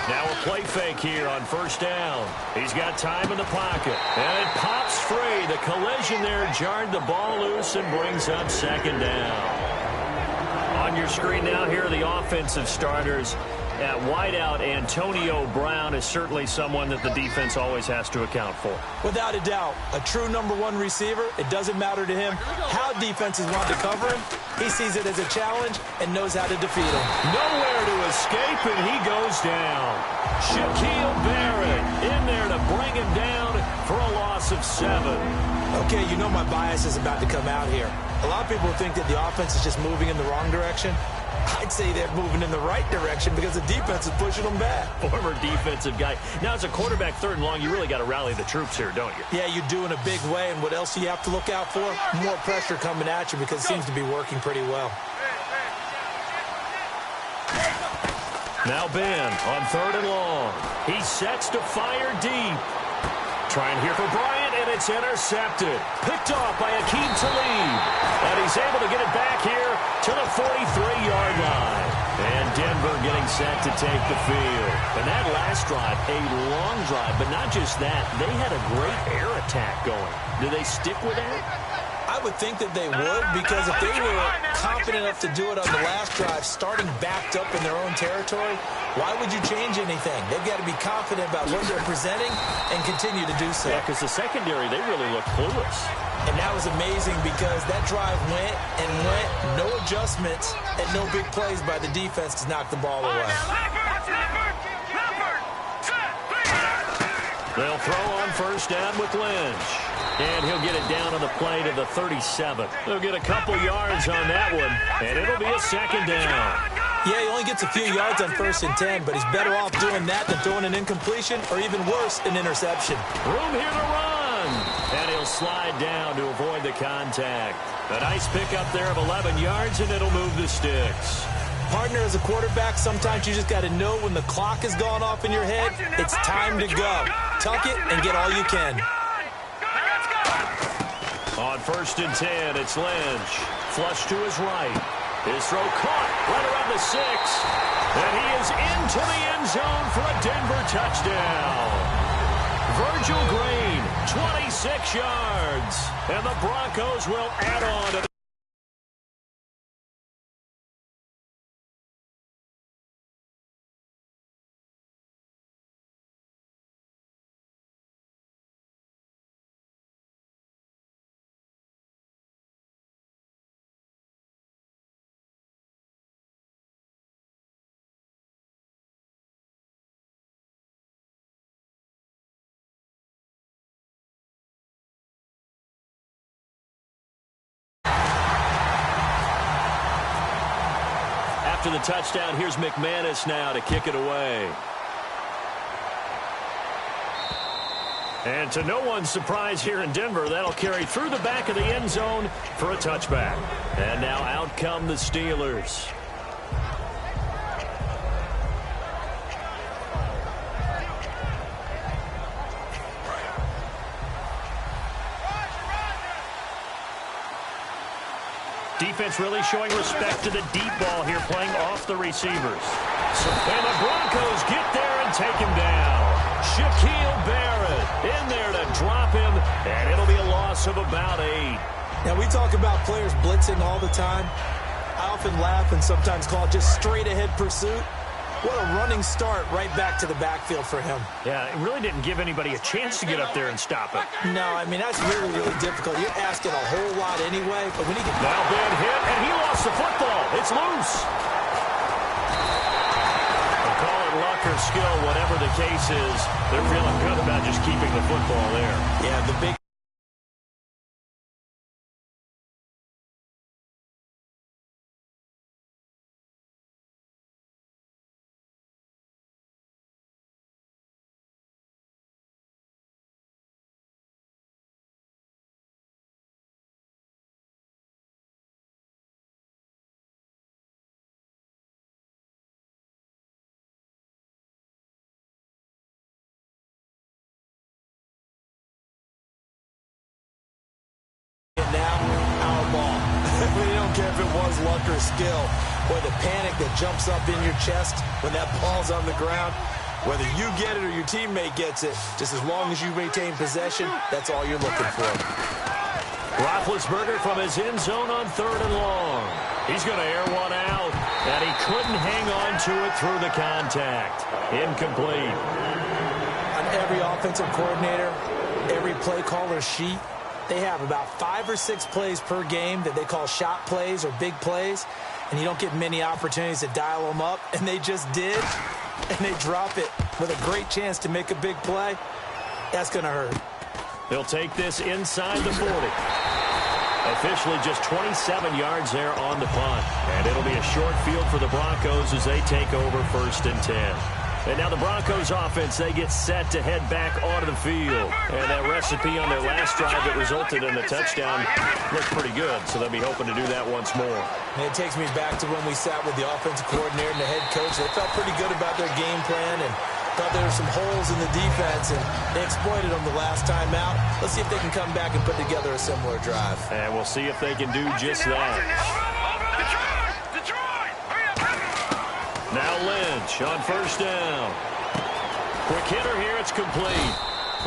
Speaker 3: Now a play fake here on 1st down. He's got time in the pocket. And it pops free. The collision there jarred the ball loose and brings up 2nd down. On your screen now, here are the offensive starters. At wideout, Antonio Brown is certainly someone that the defense always has to account for.
Speaker 4: Without a doubt, a true #1 receiver. It doesn't matter to him how defenses want to cover him. He sees it as a challenge and knows how to defeat him.
Speaker 3: Nowhere to escape, and he goes down. Shaquille Barrett in there to bring him down for a loss of 7.
Speaker 4: Okay, you know my bias is about to come out here. A lot of people think that the offense is just moving in the wrong direction. I'd say they're moving in the right direction because the defense is pushing them back.
Speaker 3: Former defensive guy. Now, as a quarterback, 3rd and long, you really got to rally the troops here, don't you?
Speaker 4: Yeah, you do in a big way. And what else do you have to look out for? More pressure coming at you because it seems to be working pretty well.
Speaker 3: Now Ben on 3rd and long. He sets to fire deep. Trying here for Bryant, and it's intercepted. Picked off by Akeem Talib. And he's able to get it back here to the 43-yard line. And Denver getting set to take the field. And that last drive, a long drive, but not just that. They had a great air attack going. Do they stick with that?
Speaker 4: I would think that they would, because if they were confident enough to do it on the last drive, starting backed up in their own territory, why would you change anything? They've got to be confident about what they're presenting and continue to do so.
Speaker 3: Yeah, because the secondary, they really look clueless.
Speaker 4: And that was amazing because that drive went and went, no adjustments, and no big plays by the defense to knock the ball away.
Speaker 3: They'll throw on 1st down with Lynch. And he'll get it down on the play to the 37. They'll get a couple yards on that one, and it'll be a 2nd down.
Speaker 4: Yeah, he only gets a few yards on 1st and 10, but he's better off doing that than throwing an incompletion or even worse, an interception.
Speaker 3: Room here to run. And he'll slide down to avoid the contact. A nice pickup there of 11 yards, and it'll move the sticks.
Speaker 4: Partner, as a quarterback, sometimes you just got to know when the clock has gone off in your head, it's time to go. Tuck it and get all you can.
Speaker 3: On 1st and 10, it's Lynch. Flush to his right. His throw caught right around the 6. And he is into the end zone for a Denver touchdown. Virgil Green, 26 yards. And the Broncos will add on to the After the touchdown, here's McManus now to kick it away. And to no one's surprise here in Denver, that'll carry through the back of the end zone for a touchback. And now out come the Steelers. Defense really showing respect to the deep ball here, playing off the receivers. And the Broncos get there and take him down. Shaquille Barrett in there to drop him, and it'll be a loss of about 8.
Speaker 4: Now, we talk about players blitzing all the time. I often laugh and sometimes call it just straight-ahead pursuit. What a running start right back to the backfield for him.
Speaker 3: Yeah, it really didn't give anybody a chance to get up there and stop it.
Speaker 4: No, I mean, that's really, really difficult. You're asking a whole lot anyway, but when he gets...
Speaker 3: Now Ben hit, and he lost the football. It's loose. They'll call it luck or skill, whatever the case is. They're feeling good about just keeping the football there.
Speaker 4: Yeah, the big... Now, our ball. We don't care if it was luck or skill, or the panic that jumps up in your chest when that ball's on the ground. Whether you get it or your teammate gets it, just as long as you maintain possession, that's all you're looking for.
Speaker 3: Roethlisberger from his end zone on 3rd and long. He's going to air one out, and he couldn't hang on to it through the contact. Incomplete.
Speaker 4: On every offensive coordinator, every play caller sheet, they have about 5 or 6 plays per game that they call shot plays or big plays, and you don't get many opportunities to dial them up, and they just did, and they drop it with a great chance to make a big play. That's going to hurt.
Speaker 3: He'll take this inside the 40. Officially just 27 yards there on the punt. And it'll be a short field for the Broncos as they take over 1st and 10. And now the Broncos offense, they get set to head back onto the field. And that recipe on their last drive that resulted in a touchdown looked pretty good. So they'll be hoping to do that once more.
Speaker 4: And it takes me back to when we sat with the offensive coordinator and the head coach. They felt pretty good about their game plan and thought there were some holes in the defense, and they exploited them the last time out. Let's see if they can come back and put together a similar drive.
Speaker 3: And we'll see if they can do just that. Now Lynch on 1st down. Quick hitter here, it's complete.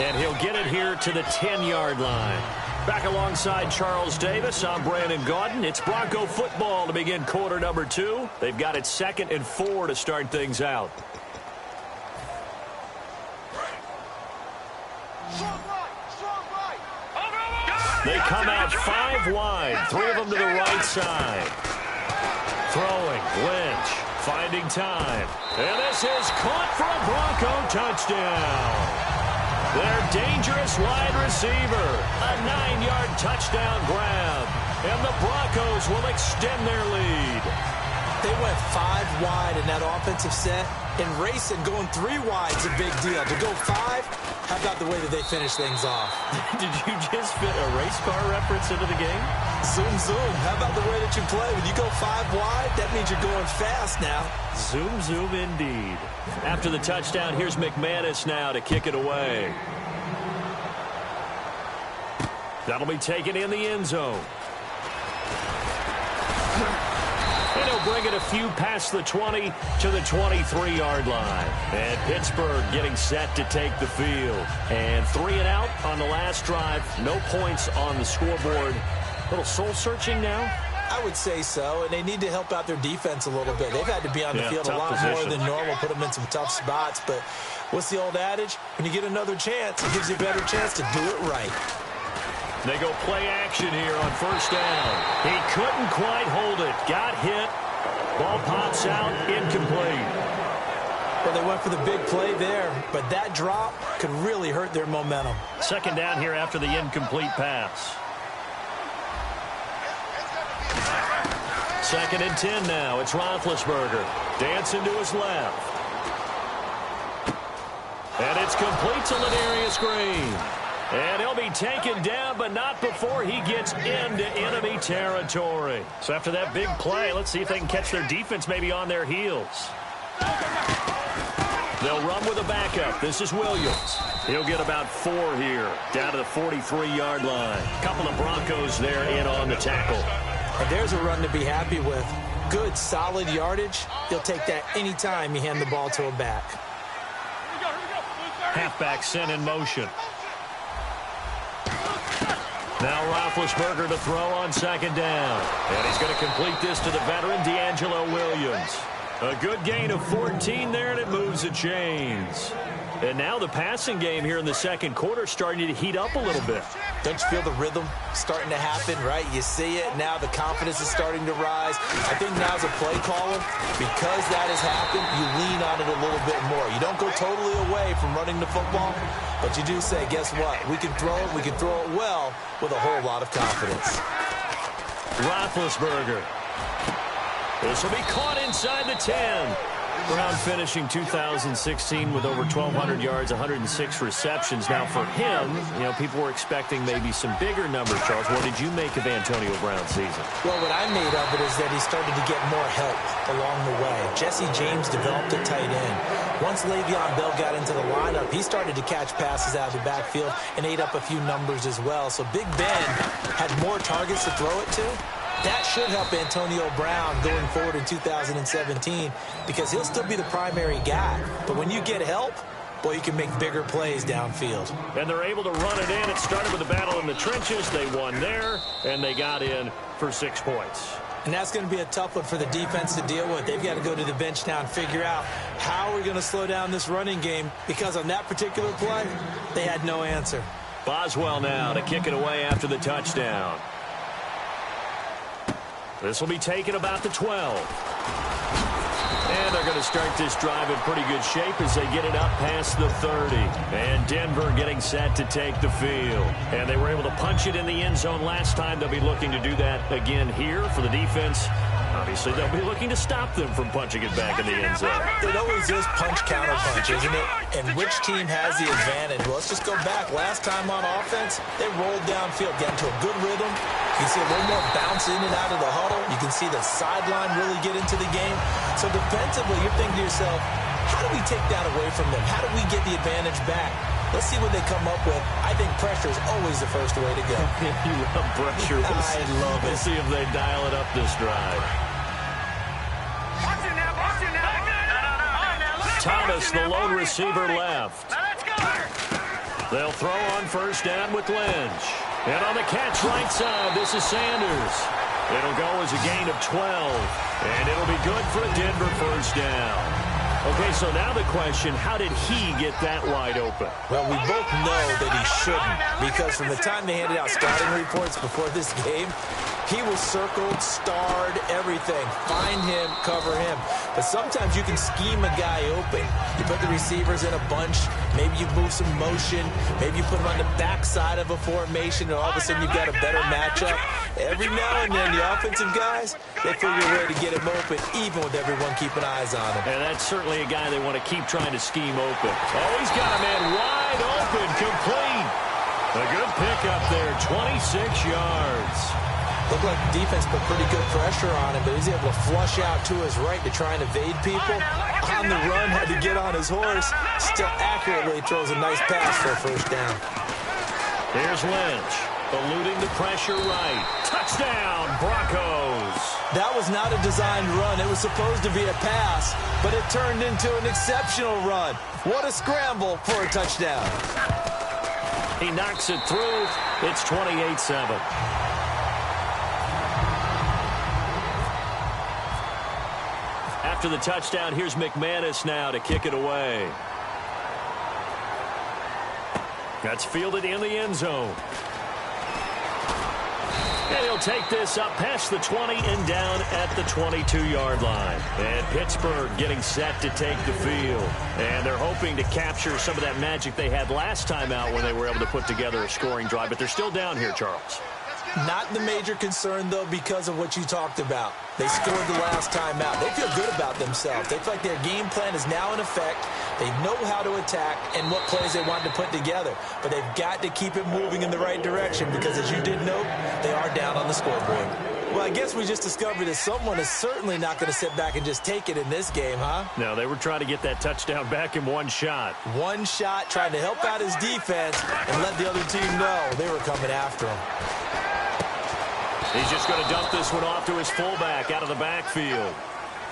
Speaker 3: And he'll get it here to the 10-yard line. Back alongside Charles Davis, I'm Brandon Gaudin. It's Bronco football to begin quarter number 2. They've got it 2nd and 4 to start things out. They come out 5 wide, 3 of them to the right side. Throwing, Lynch, finding time. And this is caught for a Bronco touchdown. Their dangerous wide receiver, a 9-yard touchdown grab. And the Broncos will extend their lead.
Speaker 4: They went 5 wide in that offensive set, and racing going 3 wide is a big deal. To go 5, how about the way that they finish things off?
Speaker 3: Did you just fit a race car reference into the game?
Speaker 4: Zoom, zoom. How about the way that you play? When you go 5 wide, that means you're going fast now.
Speaker 3: Zoom, zoom indeed. After the touchdown, here's McManus now to kick it away. That'll be taken in the end zone. And he'll bring it a few past the 20 to the 23-yard line. And Pittsburgh getting set to take the field. And 3 and out on the last drive. No points on the scoreboard. A little soul-searching now?
Speaker 4: I would say so, and they need to help out their defense a little bit. They've had to be on the field a lot more than normal, put them in some tough spots. But what's the old adage? When you get another chance, it gives you a better chance to do it right.
Speaker 3: They go play action here on 1st down. He couldn't quite hold it. Got hit. Ball pops out. Incomplete.
Speaker 4: Well, they went for the big play there, but that drop could really hurt their momentum.
Speaker 3: 2nd down here after the incomplete pass. 2nd and 10 now. It's Roethlisberger. Dancing to his left. And it's complete to Ladarius Green. And he'll be taken down, but not before he gets into enemy territory. So after that big play, let's see if they can catch their defense maybe on their heels. They'll run with a backup. This is Williams. He'll get about 4 here, down to the 43-yard line. Couple of Broncos there in on the tackle.
Speaker 4: And there's a run to be happy with. Good, solid yardage. He'll take that anytime you hand the ball to a back.
Speaker 3: Halfback sent in motion. Now Roethlisberger to throw on 2nd down. And he's going to complete this to the veteran, D'Angelo Williams. A good gain of 14 there, and it moves the chains. And now the passing game here in the 2nd quarter starting to heat up a little bit.
Speaker 4: Don't you feel the rhythm starting to happen, right? You see it. Now the confidence is starting to rise. I think now as a play caller, because that has happened, you lean on it a little bit more. You don't go totally away from running the football, but you do say, guess what? We can throw it. We can throw it well with a whole lot of confidence.
Speaker 3: Roethlisberger. This will be caught inside the 10. Brown finishing 2016 with over 1,200 yards, 106 receptions. Now for him, you know, people were expecting maybe some bigger numbers, Charles. What did you make of Antonio Brown's season?
Speaker 4: Well, what I made of it is that he started to get more help along the way. Jesse James developed a tight end. Once Le'Veon Bell got into the lineup, he started to catch passes out of the backfield and ate up a few numbers as well. So Big Ben had more targets to throw it to. That should help Antonio Brown going forward in 2017 because he'll still be the primary guy. But when you get help, boy, you can make bigger plays downfield.
Speaker 3: And they're able to run it in. It started with a battle in the trenches. They won there, and they got in for 6 points.
Speaker 4: And that's going to be a tough one for the defense to deal with. They've got to go to the bench now and figure out how we're going to slow down this running game because on that particular play, they had no answer.
Speaker 3: Boswell now to kick it away after the touchdown. This will be taken about the 12. And they're going to start this drive in pretty good shape as they get it up past the 30. And Denver getting set to take the field. And they were able to punch it in the end zone last time. They'll be looking to do that again here for the defense. Obviously, they'll be looking to stop them from punching it back in the end zone.
Speaker 4: It always is punch-counter-punch, isn't it? And which team has the advantage? Well, let's just go back. Last time on offense, they rolled downfield, got into a good rhythm. You can see a little more bounce in and out of the huddle. You can see the sideline really get into the game. So defensively, you're thinking to yourself, how do we take that away from them? How do we get the advantage back? Let's see what they come up with. I think pressure is always the first way to go.
Speaker 3: You love pressure.
Speaker 4: I love it.
Speaker 3: We'll see if they dial it up this drive. Thomas, the lone receiver, left. They'll throw on first down with Lynch. And on the catch right side, this is Sanders. It'll go as a gain of 12. And it'll be good for a Denver first down. Okay, so now the question, how did he get that wide open?
Speaker 4: Well, we both know that he shouldn't, because from the time they handed out scouting reports before this game, he was circled, starred, everything. Find him, cover him. But sometimes you can scheme a guy open. You put the receivers in a bunch. Maybe you move some motion. Maybe you put them on the backside of a formation, and all of a sudden you've got a better matchup. Every now and then, the offensive guys, they figure a way to get him open, even with everyone keeping eyes on him.
Speaker 3: And that's certainly a guy they want to keep trying to scheme open. Oh, he's got a man wide open, complete. A good pickup there, 26 yards.
Speaker 4: Looked like the defense put pretty good pressure on him, but he's able to flush out to his right to try and evade people. On the run, had to get on his horse. Still accurately throws a nice pass for a first down.
Speaker 3: Here's Lynch, eluding the pressure right. Touchdown, Broncos.
Speaker 4: That was not a designed run. It was supposed to be a pass, but it turned into an exceptional run. What a scramble for a touchdown.
Speaker 3: He knocks it through. It's 28-7. After the touchdown, here's McManus now to kick it away. That's fielded in the end zone. And he'll take this up past the 20 and down at the 22-yard line. And Pittsburgh getting set to take the field. And they're hoping to capture some of that magic they had last time out when they were able to put together a scoring drive. But they're still down here, Charles.
Speaker 4: Not the major concern, though, because of what you talked about. They scored the last time out. They feel good about themselves. They feel like their game plan is now in effect. They know how to attack and what plays they want to put together. But they've got to keep it moving in the right direction because, as you did note, they are down on the scoreboard. Well, I guess we just discovered that someone is certainly not going to sit back and just take it in this game, huh?
Speaker 3: No, they were trying to get that touchdown back in one shot.
Speaker 4: One shot, trying to help out his defense and let the other team know they were coming after him.
Speaker 3: He's just going to dump this one off to his fullback out of the backfield.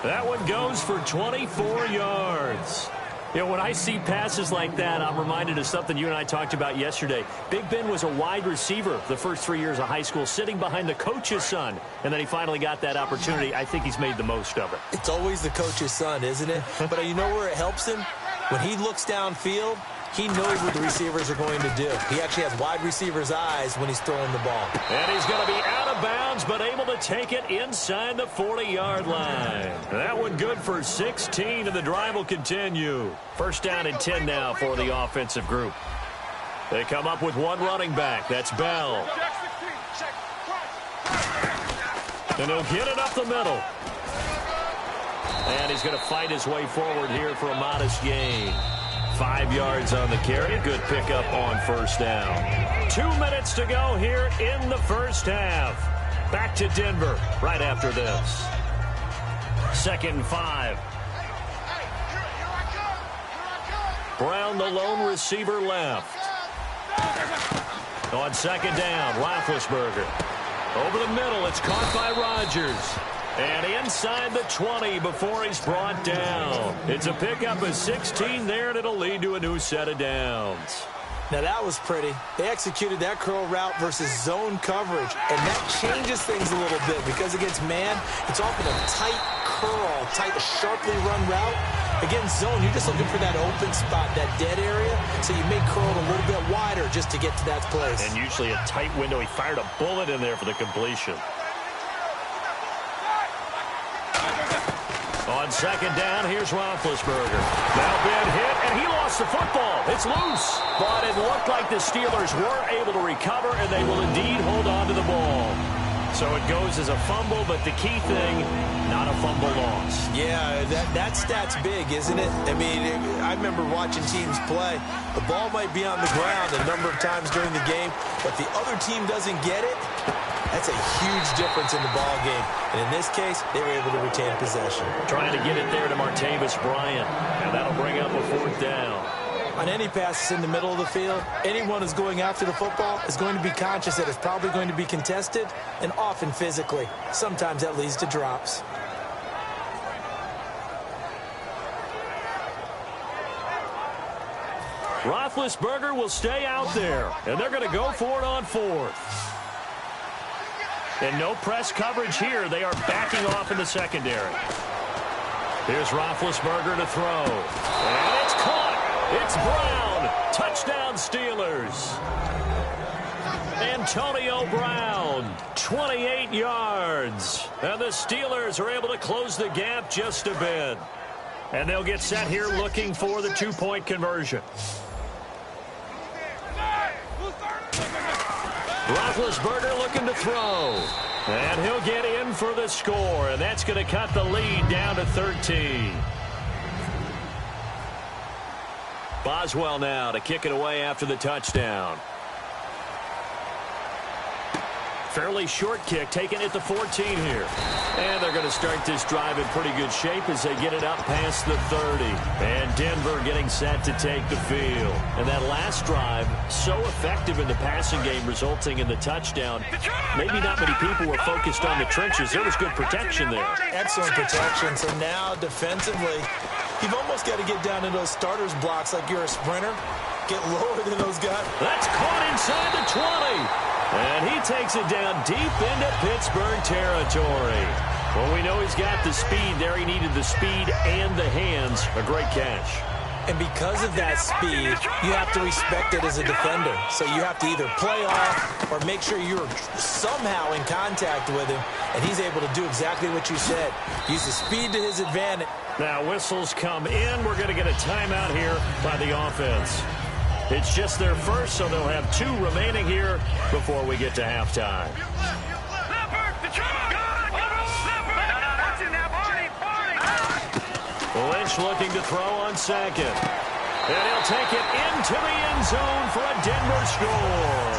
Speaker 3: That one goes for 24 yards. You know, when I see passes like that, I'm reminded of something you and I talked about yesterday. Big Ben was a wide receiver the first 3 years of high school, sitting behind the coach's son, and then he finally got that opportunity. I think he's made the most of it.
Speaker 4: It's always the coach's son, isn't it? But you know where it helps him? When he looks downfield, he knows what the receivers are going to do. He actually has wide receivers' eyes when he's throwing the ball.
Speaker 3: And he's going to be out of bounds, but able to take it inside the 40-yard line. That one good for 16, and the drive will continue. First down and 10 now for the offensive group. They come up with one running back. That's Bell. And he'll get it up the middle. And he's going to fight his way forward here for a modest gain. 5 yards on the carry. Good pickup on first down. 2 minutes to go here in the first half. Back to Denver right after this. 2nd and 5. Brown, the lone receiver, left. On 2nd down, Roethlisberger. Over the middle, it's caught by Rodgers. And inside the 20 before he's brought down. It's a pickup of 16 there, and it'll lead to a new set of downs.
Speaker 4: Now, that was pretty. They executed that curl route versus zone coverage, and that changes things a little bit because against man, it's often a tight curl, tight, sharply run route. Against zone, you're just looking for that open spot, that dead area, so you may curl it a little bit wider just to get to that place.
Speaker 3: And usually a tight window. He fired a bullet in there for the completion. On second down, here's Roethlisberger. Now been hit, and he lost the football. It's loose. But it looked like the Steelers were able to recover, and they will indeed hold on to the ball. So it goes as a fumble, but the key thing, not a fumble loss.
Speaker 4: Yeah, that stat's big, isn't it? I mean, I remember watching teams play. The ball might be on the ground a number of times during the game, but the other team doesn't get it. That's a huge difference in the ball game. And in this case, they were able to retain possession.
Speaker 3: Trying to get it there to Martavis Bryant, and that'll bring up a 4th down.
Speaker 4: On any passes in the middle of the field, anyone who's going after the football is going to be conscious that it's probably going to be contested, and often physically. Sometimes that leads to drops.
Speaker 3: Roethlisberger will stay out there, and they're going to go for it on 4th. And no press coverage here. They are backing off in the secondary. Here's Roethlisberger to throw. And it's caught. It's Brown. Touchdown, Steelers. Antonio Brown, 28 yards. And the Steelers are able to close the gap just a bit. And they'll get set here looking for the 2-point conversion. Roethlisberger looking to throw. And he'll get in for the score. And that's going to cut the lead down to 13. Boswell now to kick it away after the touchdown. Fairly short kick, taking it to 14 here. And they're going to start this drive in pretty good shape as they get it up past the 30. And Denver getting set to take the field. And that last drive, so effective in the passing game, resulting in the touchdown. Maybe not many people were focused on the trenches. There was good protection there.
Speaker 4: Excellent protection. So now defensively, you've almost got to get down in those starters blocks like you're a sprinter. Get lower than those guys.
Speaker 3: That's caught inside the 20. And he takes it down deep into Pittsburgh territory. Well, we know he's got the speed there. He needed the speed and the hands. A great catch.
Speaker 4: And because of that speed, you have to respect it as a defender. So you have to either play off or make sure you're somehow in contact with him. And he's able to do exactly what you said. Use the speed to his advantage.
Speaker 3: Now whistles come in. We're going to get a timeout here by the offense. It's just their first, so they'll have 2 remaining here before we get to halftime. Lynch looking to throw on second. And he'll take it into the end zone for a Denver score.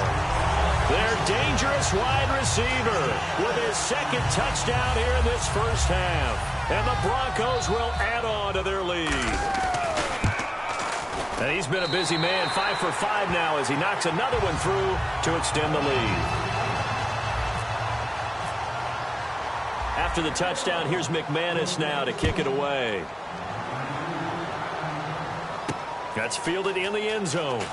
Speaker 3: Their dangerous wide receiver with his 2nd touchdown here in this first half. And the Broncos will add on to their lead. And he's been a busy man, 5 for 5 now as he knocks another one through to extend the lead. After the touchdown, here's McManus now to kick it away. That's fielded in the end zone.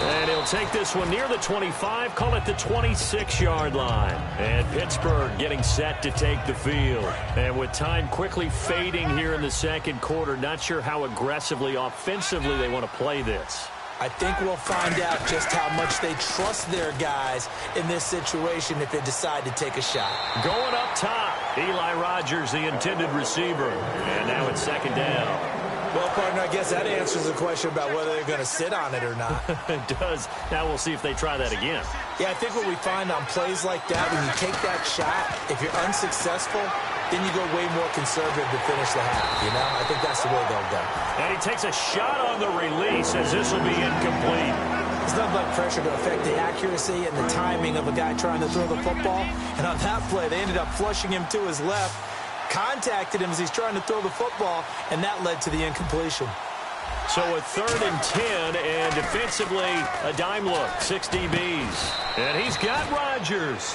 Speaker 3: And he'll take this one near the 25, call it the 26-yard line. And Pittsburgh getting set to take the field. And with time quickly fading here in the second quarter, not sure how aggressively, offensively they want to play this.
Speaker 4: I think we'll find out just how much they trust their guys in this situation if they decide to take a shot.
Speaker 3: Going up top, Eli Rogers, the intended receiver. And now it's 2nd down.
Speaker 4: Well, partner, I guess that answers the question about whether they're going to sit on it or not.
Speaker 3: It does. Now we'll see if they try that again.
Speaker 4: Yeah, I think what we find on plays like that, when you take that shot, if you're unsuccessful, then you go way more conservative to finish the half, you know? I think that's the way they'll go.
Speaker 3: And he takes a shot on the release as this will be incomplete.
Speaker 4: There's nothing like pressure to affect the accuracy and the timing of a guy trying to throw the football. And on that play, they ended up flushing him to his left. Contacted him as he's trying to throw the football, and that led to the incompletion.
Speaker 3: So a 3rd and 10, and defensively, a dime look, 6 DBs. And he's got Rodgers.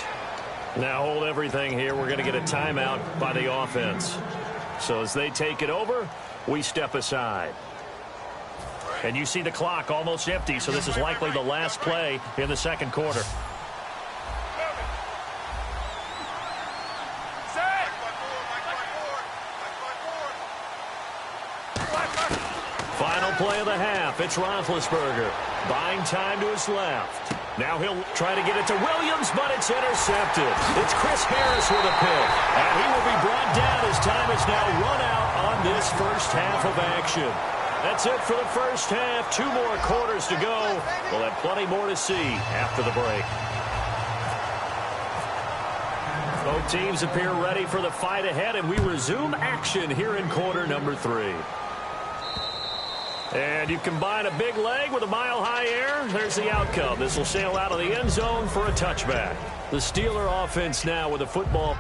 Speaker 3: Now hold everything here. We're going to get a timeout by the offense. So as they take it over, we step aside. And you see the clock almost empty, so this is likely the last play in the second quarter. Final play of the half. It's Roethlisberger. Buying time to his left. Now he'll try to get it to Williams, but it's intercepted. It's Chris Harris with a pick. And he has now run out on this first half of action. That's it for the first half. 2 more quarters to go. We'll have plenty more to see after the break. Both teams appear ready for the fight ahead, and we resume action here in quarter number 3. And you combine a big leg with a mile-high air, there's the outcome. This will sail out of the end zone for a touchback. The Steeler offense now with a football.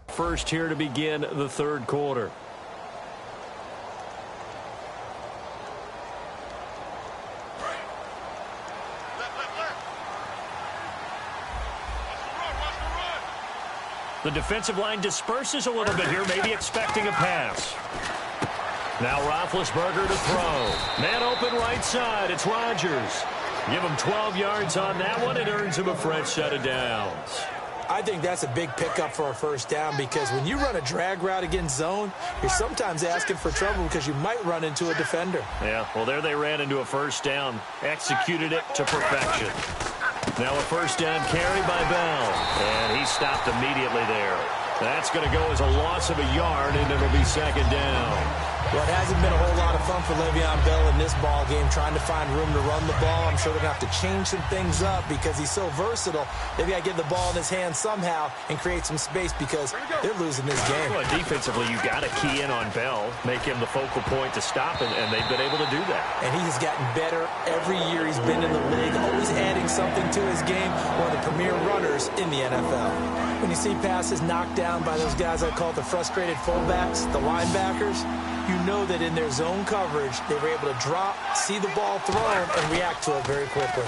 Speaker 3: First here to begin the third quarter. The defensive line disperses a little bit here, maybe expecting a pass. Now Roethlisberger to throw. Man open right side. It's Rodgers. Give him 12 yards on that one. It earns him a fresh set of downs.
Speaker 4: I think that's a big pickup for a first down because when you run a drag route against zone, you're sometimes asking for trouble because you might run into a defender.
Speaker 3: Yeah, well, there they ran into a first down, executed it to perfection. Now a first down carry by Bell, and he stopped immediately there. That's going to go as a loss of a yard, and it'll be second down.
Speaker 4: Well, it hasn't been a whole lot of fun for Le'Veon Bell in this ball game, trying to find room to run the ball. I'm sure they're going to have to change some things up because he's so versatile. They've got to get the ball in his hands somehow and create some space because they're losing this game.
Speaker 3: Well, defensively, you've got to key in on Bell, make him the focal point to stop it, and they've been able to do that.
Speaker 4: And he has gotten better every year he's been in the league, always adding something to his game, one of the premier runners in the NFL. When you see passes knocked down by those guys I call the frustrated fullbacks, the linebackers, you know that in their zone coverage, they were able to drop, see the ball thrown, and react to it very quickly.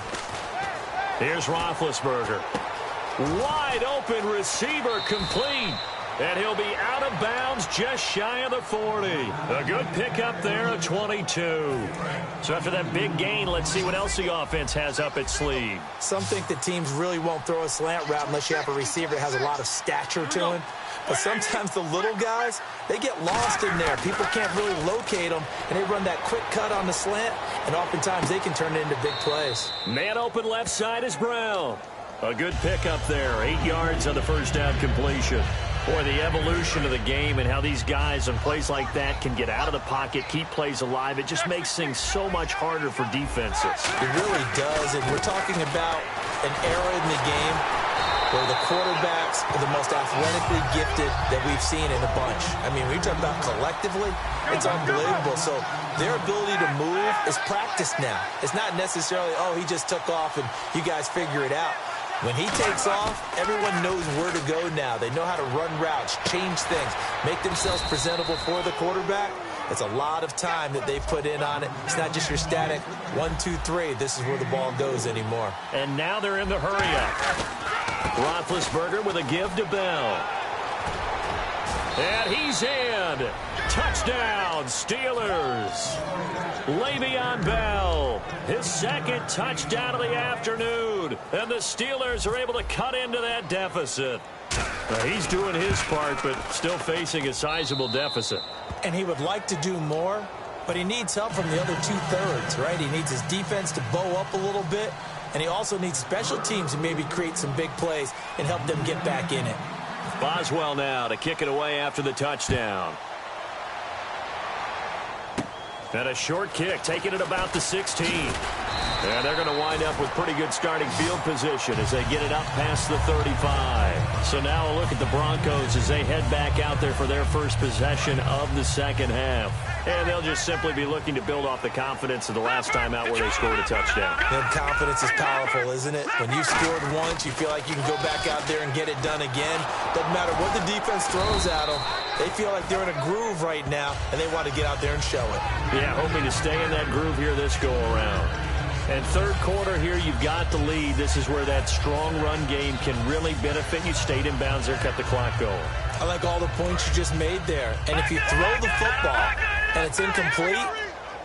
Speaker 3: Here's Roethlisberger. Wide open receiver complete. And he'll be out of bounds just shy of the 40. A good pickup there, a 22. So after that big gain, let's see what else the offense has up its sleeve.
Speaker 4: Some think that teams really won't throw a slant route unless you have a receiver that has a lot of stature to him. But sometimes the little guys, they get lost in there. People can't really locate them, and they run that quick cut on the slant, and oftentimes they can turn it into big plays.
Speaker 3: Man open left side is Brown. A good pickup there, 8 yards on the first down completion. Boy, the evolution of the game and how these guys on plays like that can get out of the pocket, keep plays alive, it just makes things so much harder for defenses.
Speaker 4: It really does, and we're talking about an era in the game where the quarterbacks are the most athletically gifted that we've seen in a bunch. I mean, when you talk about collectively, it's unbelievable. So their ability to move is practiced now. It's not necessarily, oh, he just took off and you guys figure it out. When he takes off, everyone knows where to go now. They know how to run routes, change things, make themselves presentable for the quarterback. It's a lot of time that they put in on it. It's not just your static 1, 2, 3. This is where the ball goes anymore.
Speaker 3: And now they're in the hurry-up. Roethlisberger with a give to Bell. And he's in. Touchdown, Steelers. Le'Veon Bell, his second touchdown of the afternoon. And the Steelers are able to cut into that deficit. He's doing his part, but still facing a sizable deficit.
Speaker 4: And he would like to do more, but he needs help from the other two-thirds, right? He needs his defense to bow up a little bit, and he also needs special teams to maybe create some big plays and help them get back in it.
Speaker 3: Boswell now to kick it away after the touchdown. And a short kick, taking it about the 16. And they're going to wind up with pretty good starting field position as they get it up past the 35. So now a look at the Broncos as they head back out there for their first possession of the second half. And they'll just simply be looking to build off the confidence of the last time out where they scored a touchdown.
Speaker 4: And confidence is powerful, isn't it? When you've scored once, you feel like you can go back out there and get it done again. Doesn't matter what the defense throws at them. They feel like they're in a groove right now, and they want to get out there and show it.
Speaker 3: Yeah, hoping to stay in that groove here this go-around. And third quarter here, you've got the lead. This is where that strong run game can really benefit you. Stayed in bounds there, kept the clock going.
Speaker 4: I like all the points you just made there. And if you throw the football and it's incomplete,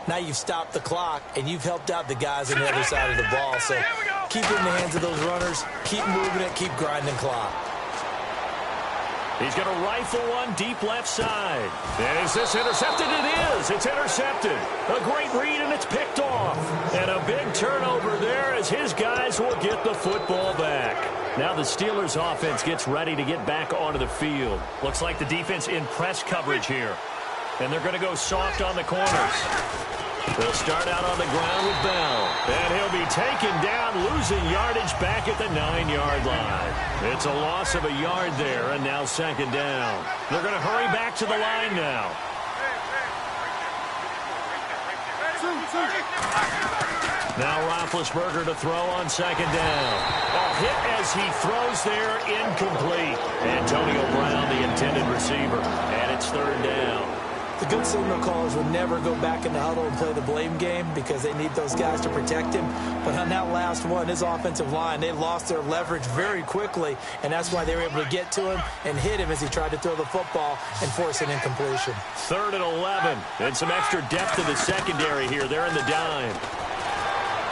Speaker 4: now you've stopped the clock and you've helped out the guys on the other side of the ball. So keep it in the hands of those runners. Keep moving it. Keep grinding clock.
Speaker 3: He's going to rifle one deep left side. And is this intercepted? It is. It's intercepted. A great read, and it's picked off. And a big turnover there as his guys will get the football back. Now the Steelers offense gets ready to get back onto the field. Looks like the defense in press coverage here. And they're going to go soft on the corners. They'll start out on the ground with Bell. And he'll be taken down, losing yardage back at the 9-yard line. It's a loss of a yard there, and now second down. They're going to hurry back to the line now. Now Roethlisberger to throw on second down. A hit as he throws there, incomplete. Antonio Brown, the intended receiver, and it's third down.
Speaker 4: The good signal callers would never go back in the huddle and play the blame game because they need those guys to protect him. But on that last one, his offensive line, they lost their leverage very quickly, and that's why they were able to get to him and hit him as he tried to throw the football and force an incompletion.
Speaker 3: 3rd and 11, and some extra depth to the secondary here. They're in the dime.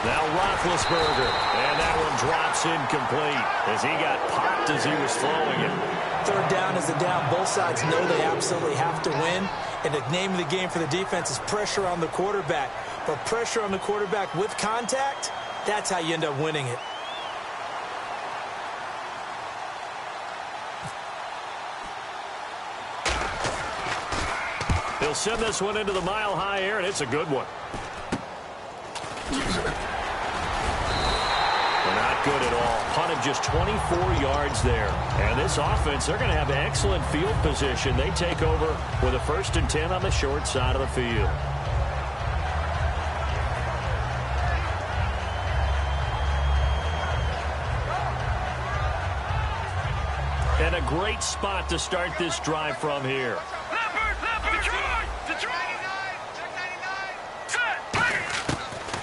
Speaker 3: Now Roethlisberger, and that one drops incomplete as he got popped as he was throwing it.
Speaker 4: Third down is a down. Both sides know they absolutely have to win. And the name of the game for the defense is pressure on the quarterback. But pressure on the quarterback with contact, that's how you end up winning it.
Speaker 3: He'll send this one into the mile-high air, and it's a good one. Not good at all. Punt of just 24 yards there. And this offense, they're going to have excellent field position. They take over with a 1st and 10 on the short side of the field. And a great spot to start this drive from here.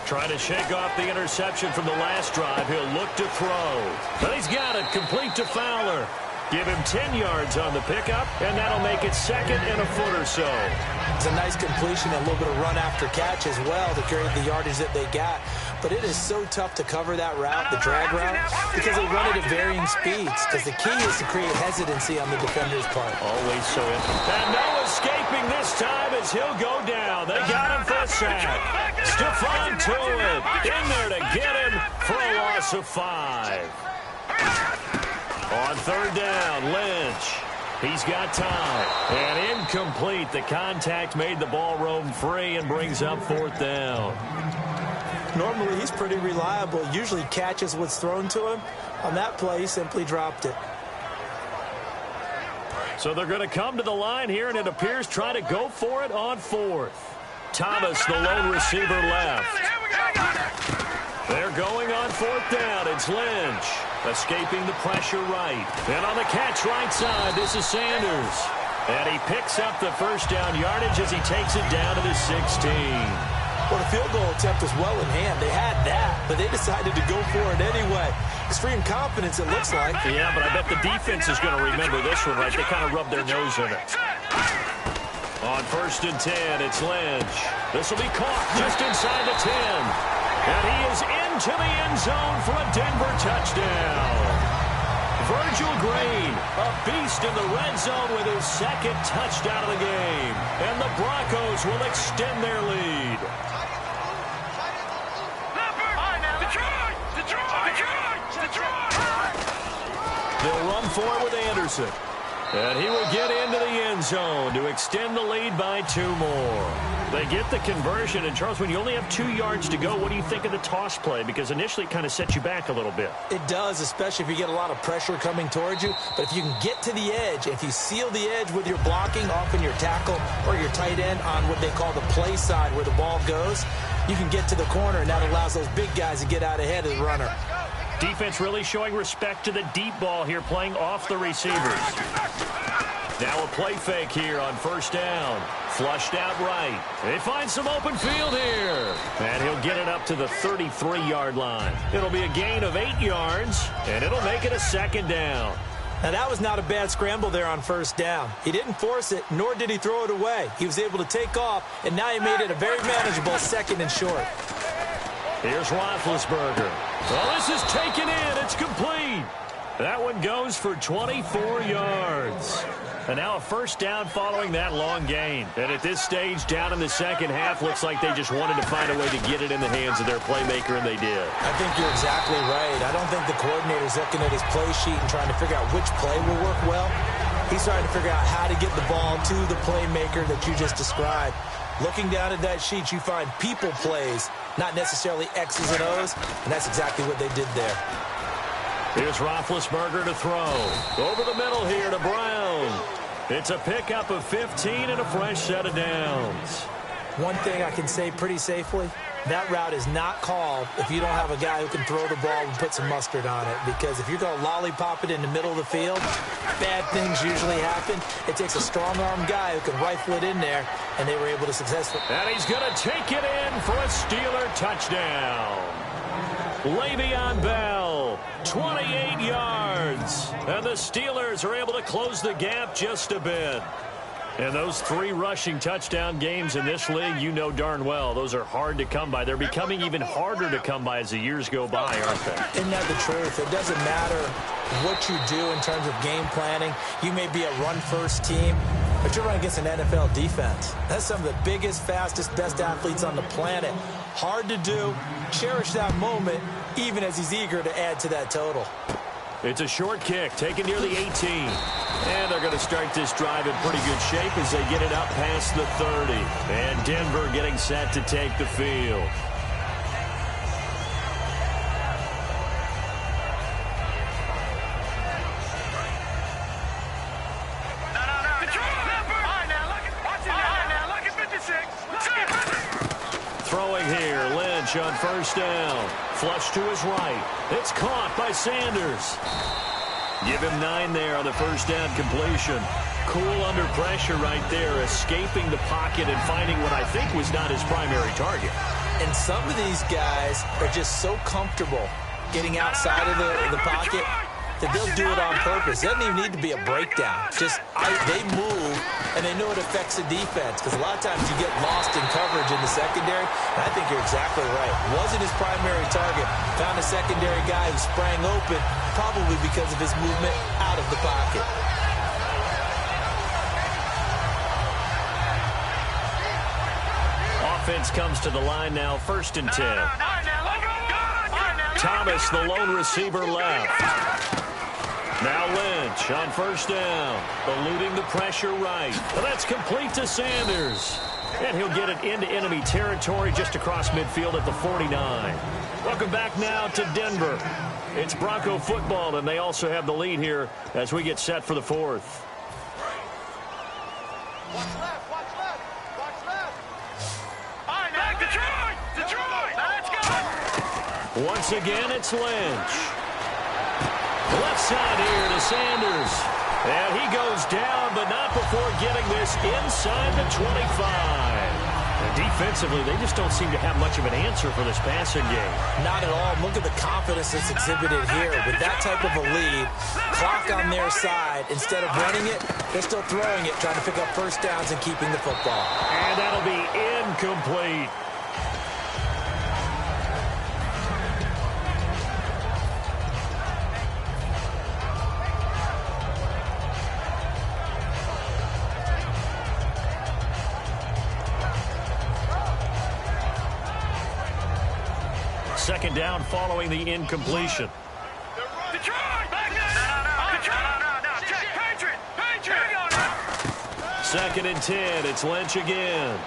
Speaker 3: Trying to shake off the interception from the last drive. He'll look to throw. But he's got it complete to Fowler. Give him 10 yards on the pickup, and that'll make it 2nd and a foot or so.
Speaker 4: It's a nice completion, a little bit of run after catch as well to carry the yardage that they got. But it is so tough to cover that route, the drag route, because they run it at varying speeds. Because the key is to create hesitancy on the defender's part.
Speaker 3: Always so. And no escaping this time as he'll go down. They got him for a sack. Stephon Tuitt in there to get him for a loss of 5. On 3rd down, Lynch. He's got time. And incomplete. The contact made the ball roam free and brings up 4th down.
Speaker 4: Normally, he's pretty reliable. Usually catches what's thrown to him. On that play, he simply dropped it.
Speaker 3: So they're going to come to the line here, and it appears try to go for it on 4th. Thomas, the lone receiver, left. They're going on 4th down. It's Lynch. Escaping the pressure right. And on the catch right side, this is Sanders. And he picks up the first down yardage as he takes it down to the 16.
Speaker 4: Well, the field goal attempt was well in hand. They had that, but they decided to go for it anyway. Extreme confidence, it looks like.
Speaker 3: Yeah, but I bet the defense is going to remember this one, right? They kind of rubbed their nose in it. On 1st and 10, it's Lynch. This will be caught just inside the 10. And he is into the end zone for a Denver touchdown. Virgil Green, a beast in the red zone with his 2nd touchdown of the game. And the Broncos will extend their lead. They'll run for it with Anderson. And he will get into the end zone to extend the lead by 2 more. They get the conversion. And, Charles, when you only have 2 yards to go, what do you think of the toss play? Because initially it kind of sets you back a little bit.
Speaker 4: It does, especially if you get a lot of pressure coming towards you. But if you can get to the edge, if you seal the edge with your blocking, often your tackle or your tight end on what they call the play side where the ball goes, you can get to the corner, and that allows those big guys to get out ahead of the runner.
Speaker 3: Defense really showing respect to the deep ball here, playing off the receivers. Now a play fake here on 1st down. Flushed out right. They find some open field here. And he'll get it up to the 33-yard line. It'll be a gain of 8 yards, and it'll make it a 2nd down.
Speaker 4: Now, that was not a bad scramble there on 1st down. He didn't force it, nor did he throw it away. He was able to take off, and now he made it a very manageable 2nd and short.
Speaker 3: Here's Roethlisberger. Well, this is taken in. It's complete. That one goes for 24 yards. And now a 1st down following that long gain. And at this stage, down in the 2nd half, looks like they just wanted to find a way to get it in the hands of their playmaker, and they did.
Speaker 4: I think you're exactly right. I don't think the coordinator's looking at his play sheet and trying to figure out which play will work well. He's trying to figure out how to get the ball to the playmaker that you just described. Looking down at that sheet, you find people plays, not necessarily X's and O's, and that's exactly what they did there.
Speaker 3: Here's Roethlisberger to throw. Over the middle here to Brown. It's a pickup of 15 and a fresh set of downs.
Speaker 4: One thing I can say pretty safely, that route is not called if you don't have a guy who can throw the ball and put some mustard on it. Because if you're going to lollipop it in the middle of the field, bad things usually happen. It takes a strong-arm guy who can rifle it in there, and they were able to successfully.
Speaker 3: And he's going to take it in for a Steeler touchdown. Le'Veon Bell, 28 yards. And the Steelers are able to close the gap just a bit. And those 3 rushing touchdown games in this league, you know darn well, those are hard to come by. They're becoming even harder to come by as the years go by, aren't they?
Speaker 4: Isn't that the truth? It doesn't matter what you do in terms of game planning. You may be a run-first team, but you're running against an NFL defense. That's some of the biggest, fastest, best athletes on the planet. Hard to do. Cherish that moment, even as he's eager to add to that total.
Speaker 3: It's a short kick, taken near the 18. And they're going to start this drive in pretty good shape as they get it up past the 30. And Denver getting set to take the field. Throwing here, Lynch on 1st down. Flush to his right. It's caught by Sanders. Give him 9 there on the 1st down completion. Cool under pressure right there, escaping the pocket and finding what I think was not his primary target.
Speaker 4: And some of these guys are just so comfortable getting outside of the pocket that they'll do it on purpose. It doesn't even need to be a breakdown. Just they move, and they know it affects the defense. Because a lot of times you get lost in coverage in the secondary. And I think you're exactly right. Wasn't his primary target. Found a secondary guy who sprang open, probably because of his movement out of the pocket.
Speaker 3: Offense comes to the line now, 1st and 10. Thomas, the lone receiver, left. Now Lynch on first down, eluding the pressure right. Well, that's complete to Sanders. And he'll get it into enemy territory just across midfield at the 49. Welcome back now to Denver. It's Bronco football, and they also have the lead here as we get set for the fourth.
Speaker 1: Watch left, watch left, watch left. All right, now, Detroit! Detroit! Now let's go!
Speaker 3: Once again, it's Lynch. Left side here to Sanders. And he goes down, but not before getting this inside the 25. And defensively, they just don't seem to have much of an answer for this passing game.
Speaker 4: Not at all. Look at the confidence that's exhibited here. With that type of a lead, clock on their side, instead of running it, they're still throwing it, trying to pick up first downs and keeping the football.
Speaker 3: And that'll be incomplete. Second down following the incompletion.
Speaker 1: Detroit! Back now! No. Check. Patriot!
Speaker 3: Second and 10. It's Lynch again.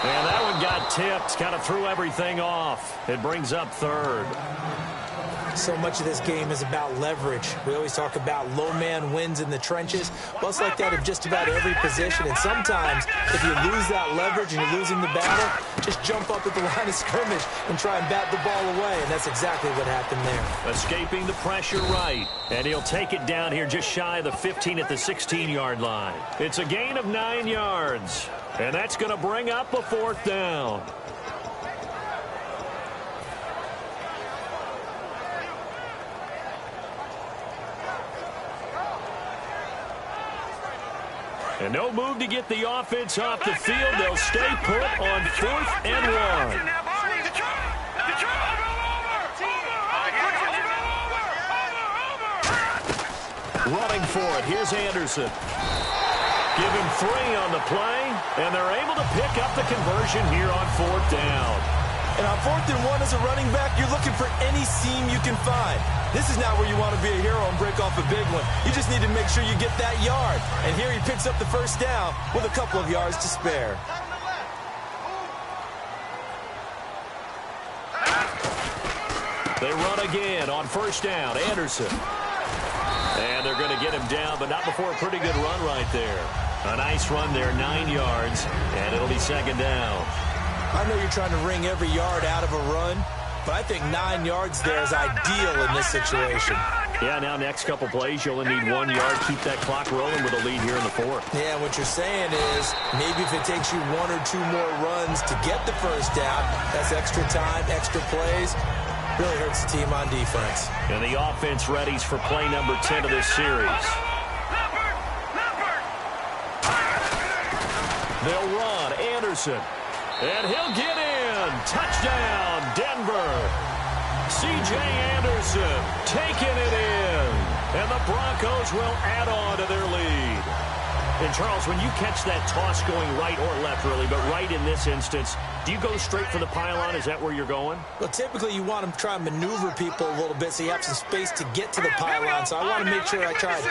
Speaker 3: And that one got tipped. Kind of threw everything off. It brings up third.
Speaker 4: So much of this game is about leverage. We always talk about low man wins in the trenches. Well, it's like that in just about every position. And sometimes, if you lose that leverage and you're losing the battle, just jump up at the line of scrimmage and try and bat the ball away. And that's exactly what happened there.
Speaker 3: Escaping the pressure right. And he'll take it down here just shy of the 15 at the 16-yard line. It's a gain of 9 yards. And that's going to bring up a fourth down. And no move to get the offense off the field. They'll stay put on 4th and 1. Running for it. Here's Anderson. Give him 3 on the play, and they're able to pick up the conversion here on 4th down.
Speaker 4: And on 4th and 1 as a running back, you're looking for any seam you can find. This is not where you want to be a hero and break off a big one. You just need to make sure you get that yard. And here he picks up the first down with a couple of yards to spare.
Speaker 3: They run again on first down. Anderson. And they're going to get him down, but not before a pretty good run right there. A nice run there, 9 yards, and it'll be second down.
Speaker 4: I know you're trying to wring every yard out of a run, but I think 9 yards there is ideal in this situation.
Speaker 3: Yeah, now next couple plays, you only need 1 yard. Keep that clock rolling with a lead here in the 4th.
Speaker 4: Yeah, what you're saying is maybe if it takes you 1 or 2 more runs to get the first down, that's extra time, extra plays. Really hurts the team on defense.
Speaker 3: And the offense readies for play number 10 of this series. They'll run. Anderson. And he'll get in. Touchdown, Denver. C.J. Anderson taking it in. And the Broncos will add on to their lead. And, Charles, when you catch that toss going right or left, really, but right in this instance, do you go straight for the pylon? Is that where you're going?
Speaker 4: Well, typically you want to try and maneuver people a little bit so you have some space to get to the pylon. So I want to make sure I try and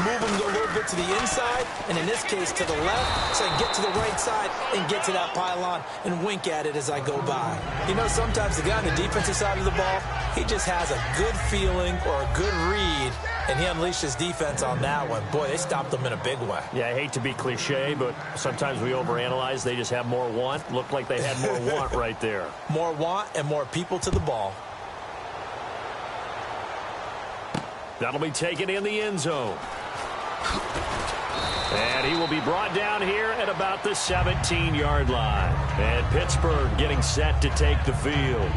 Speaker 4: move them a little bit to the inside, and in this case to the left, so I can get to the right side and get to that pylon and wink at it as I go by. You know, sometimes the guy on the defensive side of the ball, he just has a good feeling or a good read, and he unleashed his defense on that one. Boy, they stopped them in a big way.
Speaker 3: Yeah, I hate to be cliche, but sometimes we overanalyze. They just have more want. Looked like they had more want right there.
Speaker 4: More want and more people to the ball.
Speaker 3: That'll be taken in the end zone. And he will be brought down here at about the 17-yard line. And Pittsburgh getting set to take the field.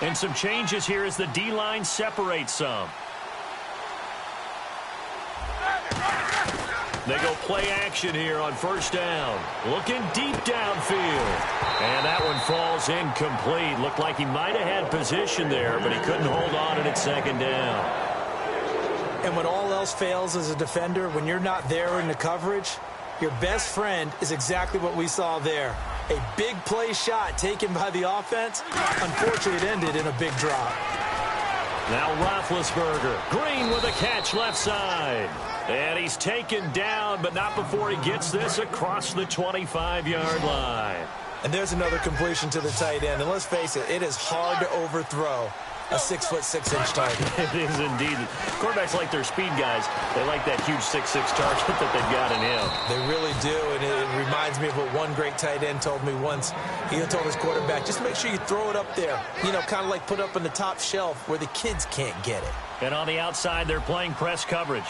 Speaker 3: And some changes here as the D-line separates some. They go play action here on first down. Looking deep downfield. And that one falls incomplete. Looked like he might have had position there, but he couldn't hold on at second down.
Speaker 4: And when all else fails as a defender, when you're not there in the coverage, your best friend is exactly what we saw there. A big play shot taken by the offense. Unfortunately, it ended in a big drop.
Speaker 3: Now Roethlisberger. Green with a catch left side. And he's taken down, but not before he gets this across the 25-yard line.
Speaker 4: And there's another completion to the tight end. And let's face it, it is hard to overthrow a 6'6" target.
Speaker 3: It is indeed. Quarterbacks like their speed guys. They like that huge 6'6" target that they've got in him.
Speaker 4: They really do, and it reminds me of what one great tight end told me once. He told his quarterback, just make sure you throw it up there. You know, kind of like put up on the top shelf where the kids can't get it.
Speaker 3: And on the outside, they're playing press coverage.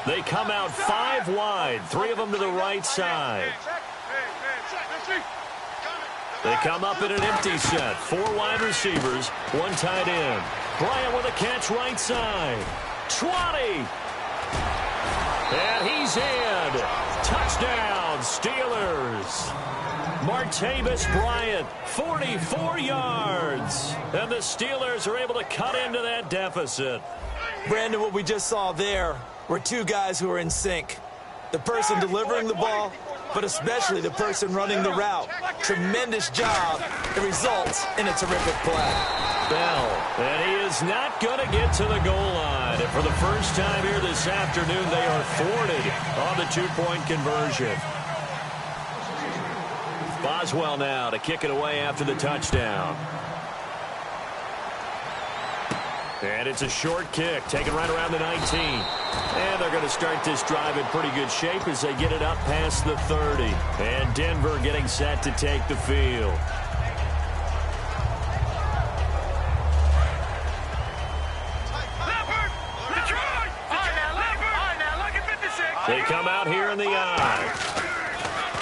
Speaker 3: They come out 5 wide, 3 of them to the right side. They come up in an empty set. 4 wide receivers, 1 tight end. Bryant with a catch right side. 20. And he's in. Touchdown, Steelers. Martavis Bryant, 44 yards. And the Steelers are able to cut into that deficit.
Speaker 4: Brandon, what we just saw there were 2 guys who are in sync. The person delivering the ball, but especially the person running the route. Tremendous job. It results in a terrific play.
Speaker 3: Bell, and he is not going to get to the goal line. And for the first time here this afternoon, they are thwarted on the 2-point conversion. Boswell now to kick it away after the touchdown. And it's a short kick, taken right around the 19. And they're going to start this drive in pretty good shape as they get it up past the 30. And Denver getting set to take the field. They come out here in the eye.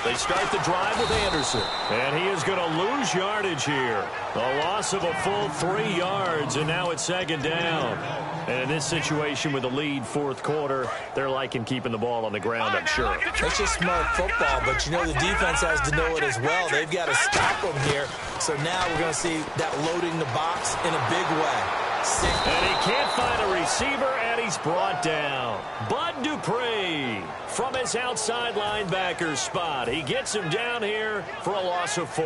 Speaker 3: They start the drive with Anderson. And he is going to lose yardage here. A loss of a full 3 yards, and now it's second down. And in this situation with the lead fourth quarter, they're liking keeping the ball on the ground, I'm sure.
Speaker 4: That's just smart football, but you know the defense has to know it as well. They've got to stop them here. So now we're going to see that loading the box in a big way.
Speaker 3: And he can't find a receiver, and he's brought down. Bud Dupree from his outside linebacker spot. He gets him down here for a loss of 4.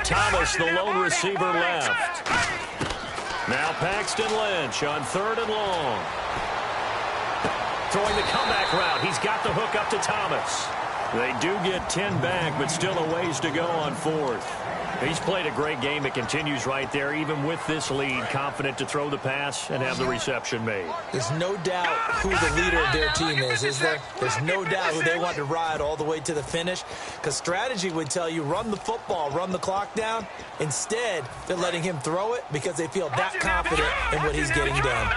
Speaker 3: Thomas, the lone receiver, left. Now Paxton Lynch on 3rd and long. Throwing the comeback route. He's got the hook up to Thomas. They do get 10 back, but still a ways to go on 4th. He's played a great game. It continues right there, even with this lead, confident to throw the pass and have the reception made.
Speaker 4: There's no doubt who the leader of their team is there? There's no doubt who they want to ride all the way to the finish, because strategy would tell you run the football, run the clock down. Instead, they're letting him throw it because they feel that confident in what he's getting done.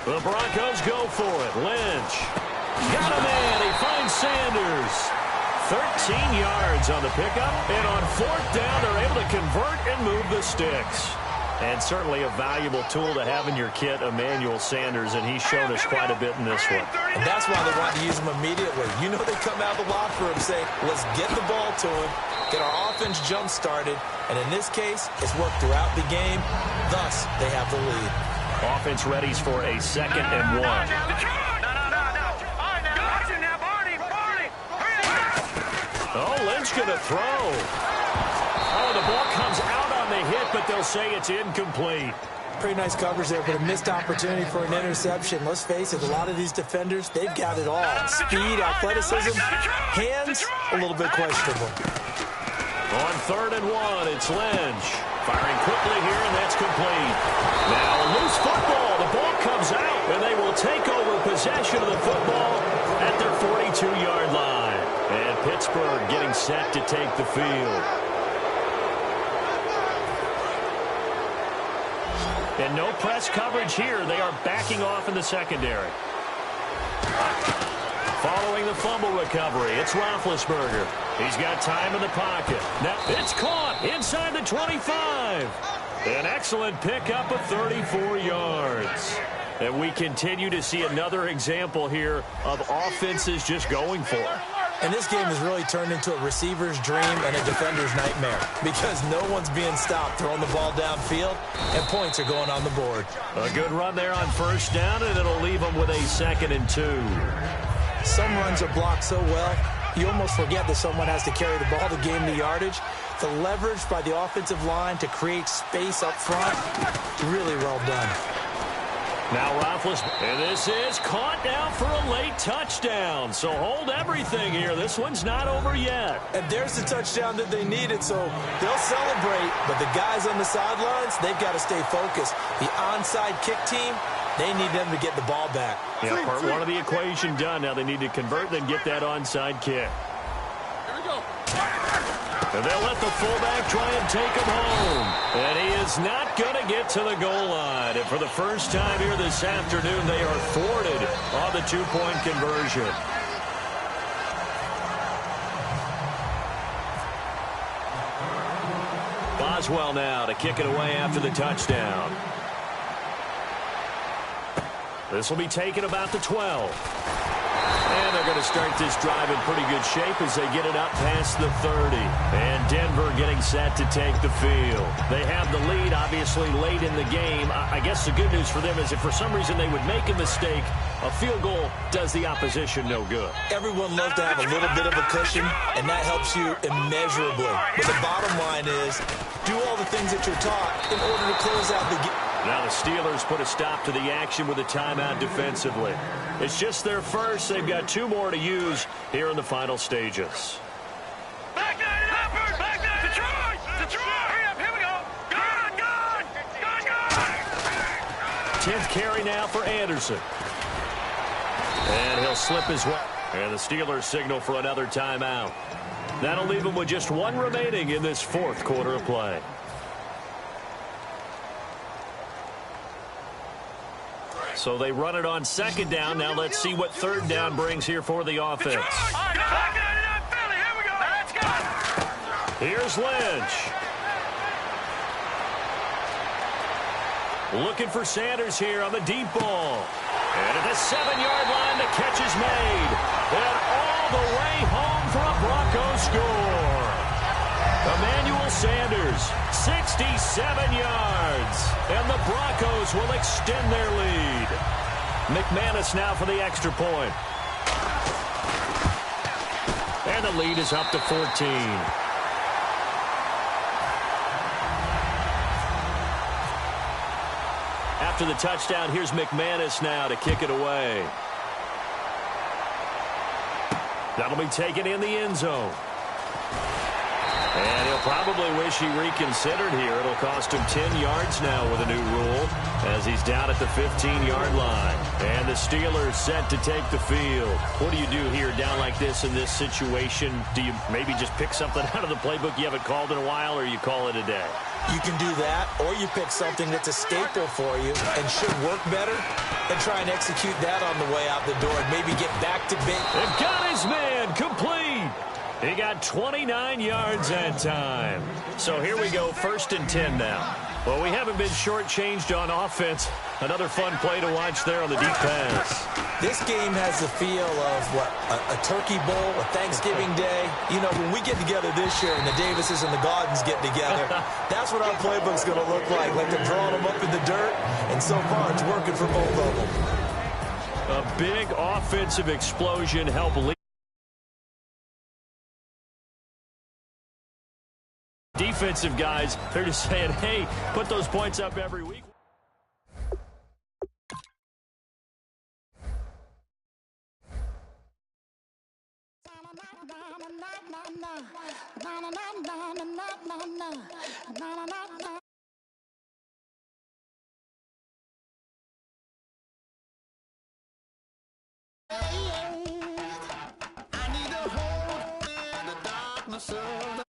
Speaker 3: The Broncos go for it. Lynch. Got a man. He finds Sanders. 13 yards on the pickup. And on 4th down, they're able to convert and move the sticks. And certainly a valuable tool to have in your kit, Emmanuel Sanders, and he's shown us quite a bit in this one.
Speaker 4: And that's why they want to use him immediately. You know they come out of the locker room saying, let's get the ball to him, get our offense jump-started. And in this case, it's worked throughout the game. Thus, they have the lead.
Speaker 3: Offense readies for a 2nd and 1. Oh, Lynch going to throw. Oh, the ball comes out on the hit, but they'll say it's incomplete.
Speaker 4: Pretty nice coverage there, but a missed opportunity for an interception. Let's face it, a lot of these defenders, they've got it all. Speed, athleticism, hands, a little bit questionable.
Speaker 3: On 3rd and 1, it's Lynch. Firing quickly here, and that's complete. Now, loose football. The ball comes out, and they will take over possession of the football at their 42-yard line. And Pittsburgh getting set to take the field. And no press coverage here. They are backing off in the secondary. Following the fumble recovery, it's Roethlisberger. He's got time in the pocket. Now it's caught inside the 25. An excellent pickup of 34 yards. And we continue to see another example here of offenses just going for it.
Speaker 4: And this game has really turned into a receiver's dream and a defender's nightmare because no one's being stopped throwing the ball downfield, and points are going on the board.
Speaker 3: A good run there on first down, and it'll leave them with a 2nd and 2.
Speaker 4: Some runs are blocked so well, you almost forget that someone has to carry the ball to gain the yardage. The leverage by the offensive line to create space up front, really well done.
Speaker 3: Now Roethlisberger, and this is caught now for a late touchdown. So hold everything here. This one's not over yet.
Speaker 4: And there's the touchdown that they needed, so they'll celebrate. But the guys on the sidelines, they've got to stay focused. The onside kick team, they need them to get the ball back.
Speaker 3: Yeah, part one of the equation done. Now they need to convert and get that onside kick.
Speaker 1: Here we go.
Speaker 3: And they'll let the fullback try and take him home. And he is not going to get to the goal line. And for the first time here this afternoon, they are thwarted on the 2-point conversion. Boswell now to kick it away after the touchdown. This will be taken about the 12. And they're going to start this drive in pretty good shape as they get it up past the 30. And Denver getting set to take the field. They have the lead, obviously, late in the game. I guess the good news for them is if for some reason they would make a mistake, a field goal does the opposition no good.
Speaker 4: Everyone loves to have a little bit of a cushion, and that helps you immeasurably. But the bottom line is, do all the things that you're taught in order to close out the game.
Speaker 3: Now the Steelers put a stop to the action with a timeout defensively. It's just their first. They've got 2 more to use here in the final stages.
Speaker 1: Back there, Leopard! Back there! Detroit! Hurry up, here we go! Gun!
Speaker 3: 10th carry now for Anderson. And he'll slip his way. And the Steelers signal for another timeout. That'll leave them with just 1 remaining in this 4th quarter of play. So they run it on 2nd down. Now let's see what 3rd down brings here for the offense. Here's Lynch. Looking for Sanders here on the deep ball. And at the 7-yard line, the catch is made. And all the way home for a Broncos score. Emmanuel Sanders, 67 yards. And the Broncos will extend their lead. McManus now for the extra point. And the lead is up to 14. After the touchdown, here's McManus now to kick it away. That'll be taken in the end zone. And he'll probably wish he reconsidered here. It'll cost him 10 yards now with a new rule as he's down at the 15-yard line. And the Steelers set to take the field. What do you do here down like this in this situation? Do you maybe just pick something out of the playbook you haven't called in a while, or you call it a day?
Speaker 4: You can do that, or you pick something that's a staple for you and should work better and try and execute that on the way out the door and maybe get back to big.
Speaker 3: And got his man complete. He got 29 yards that time. So here we go, 1st and 10 now. Well, we haven't been shortchanged on offense. Another fun play to watch there on the deep pass.
Speaker 4: This game has the feel of, what, a turkey bowl, a Thanksgiving day. You know, when we get together this year and the Davises and the Gaudens get together, that's what our playbook's going to look like they're drawing them up in the dirt, and so far it's working for both of them.
Speaker 3: A big offensive explosion helped lead. Defensive guys, they're just saying, hey, put those points up every week.
Speaker 1: I need a hold in the darkness of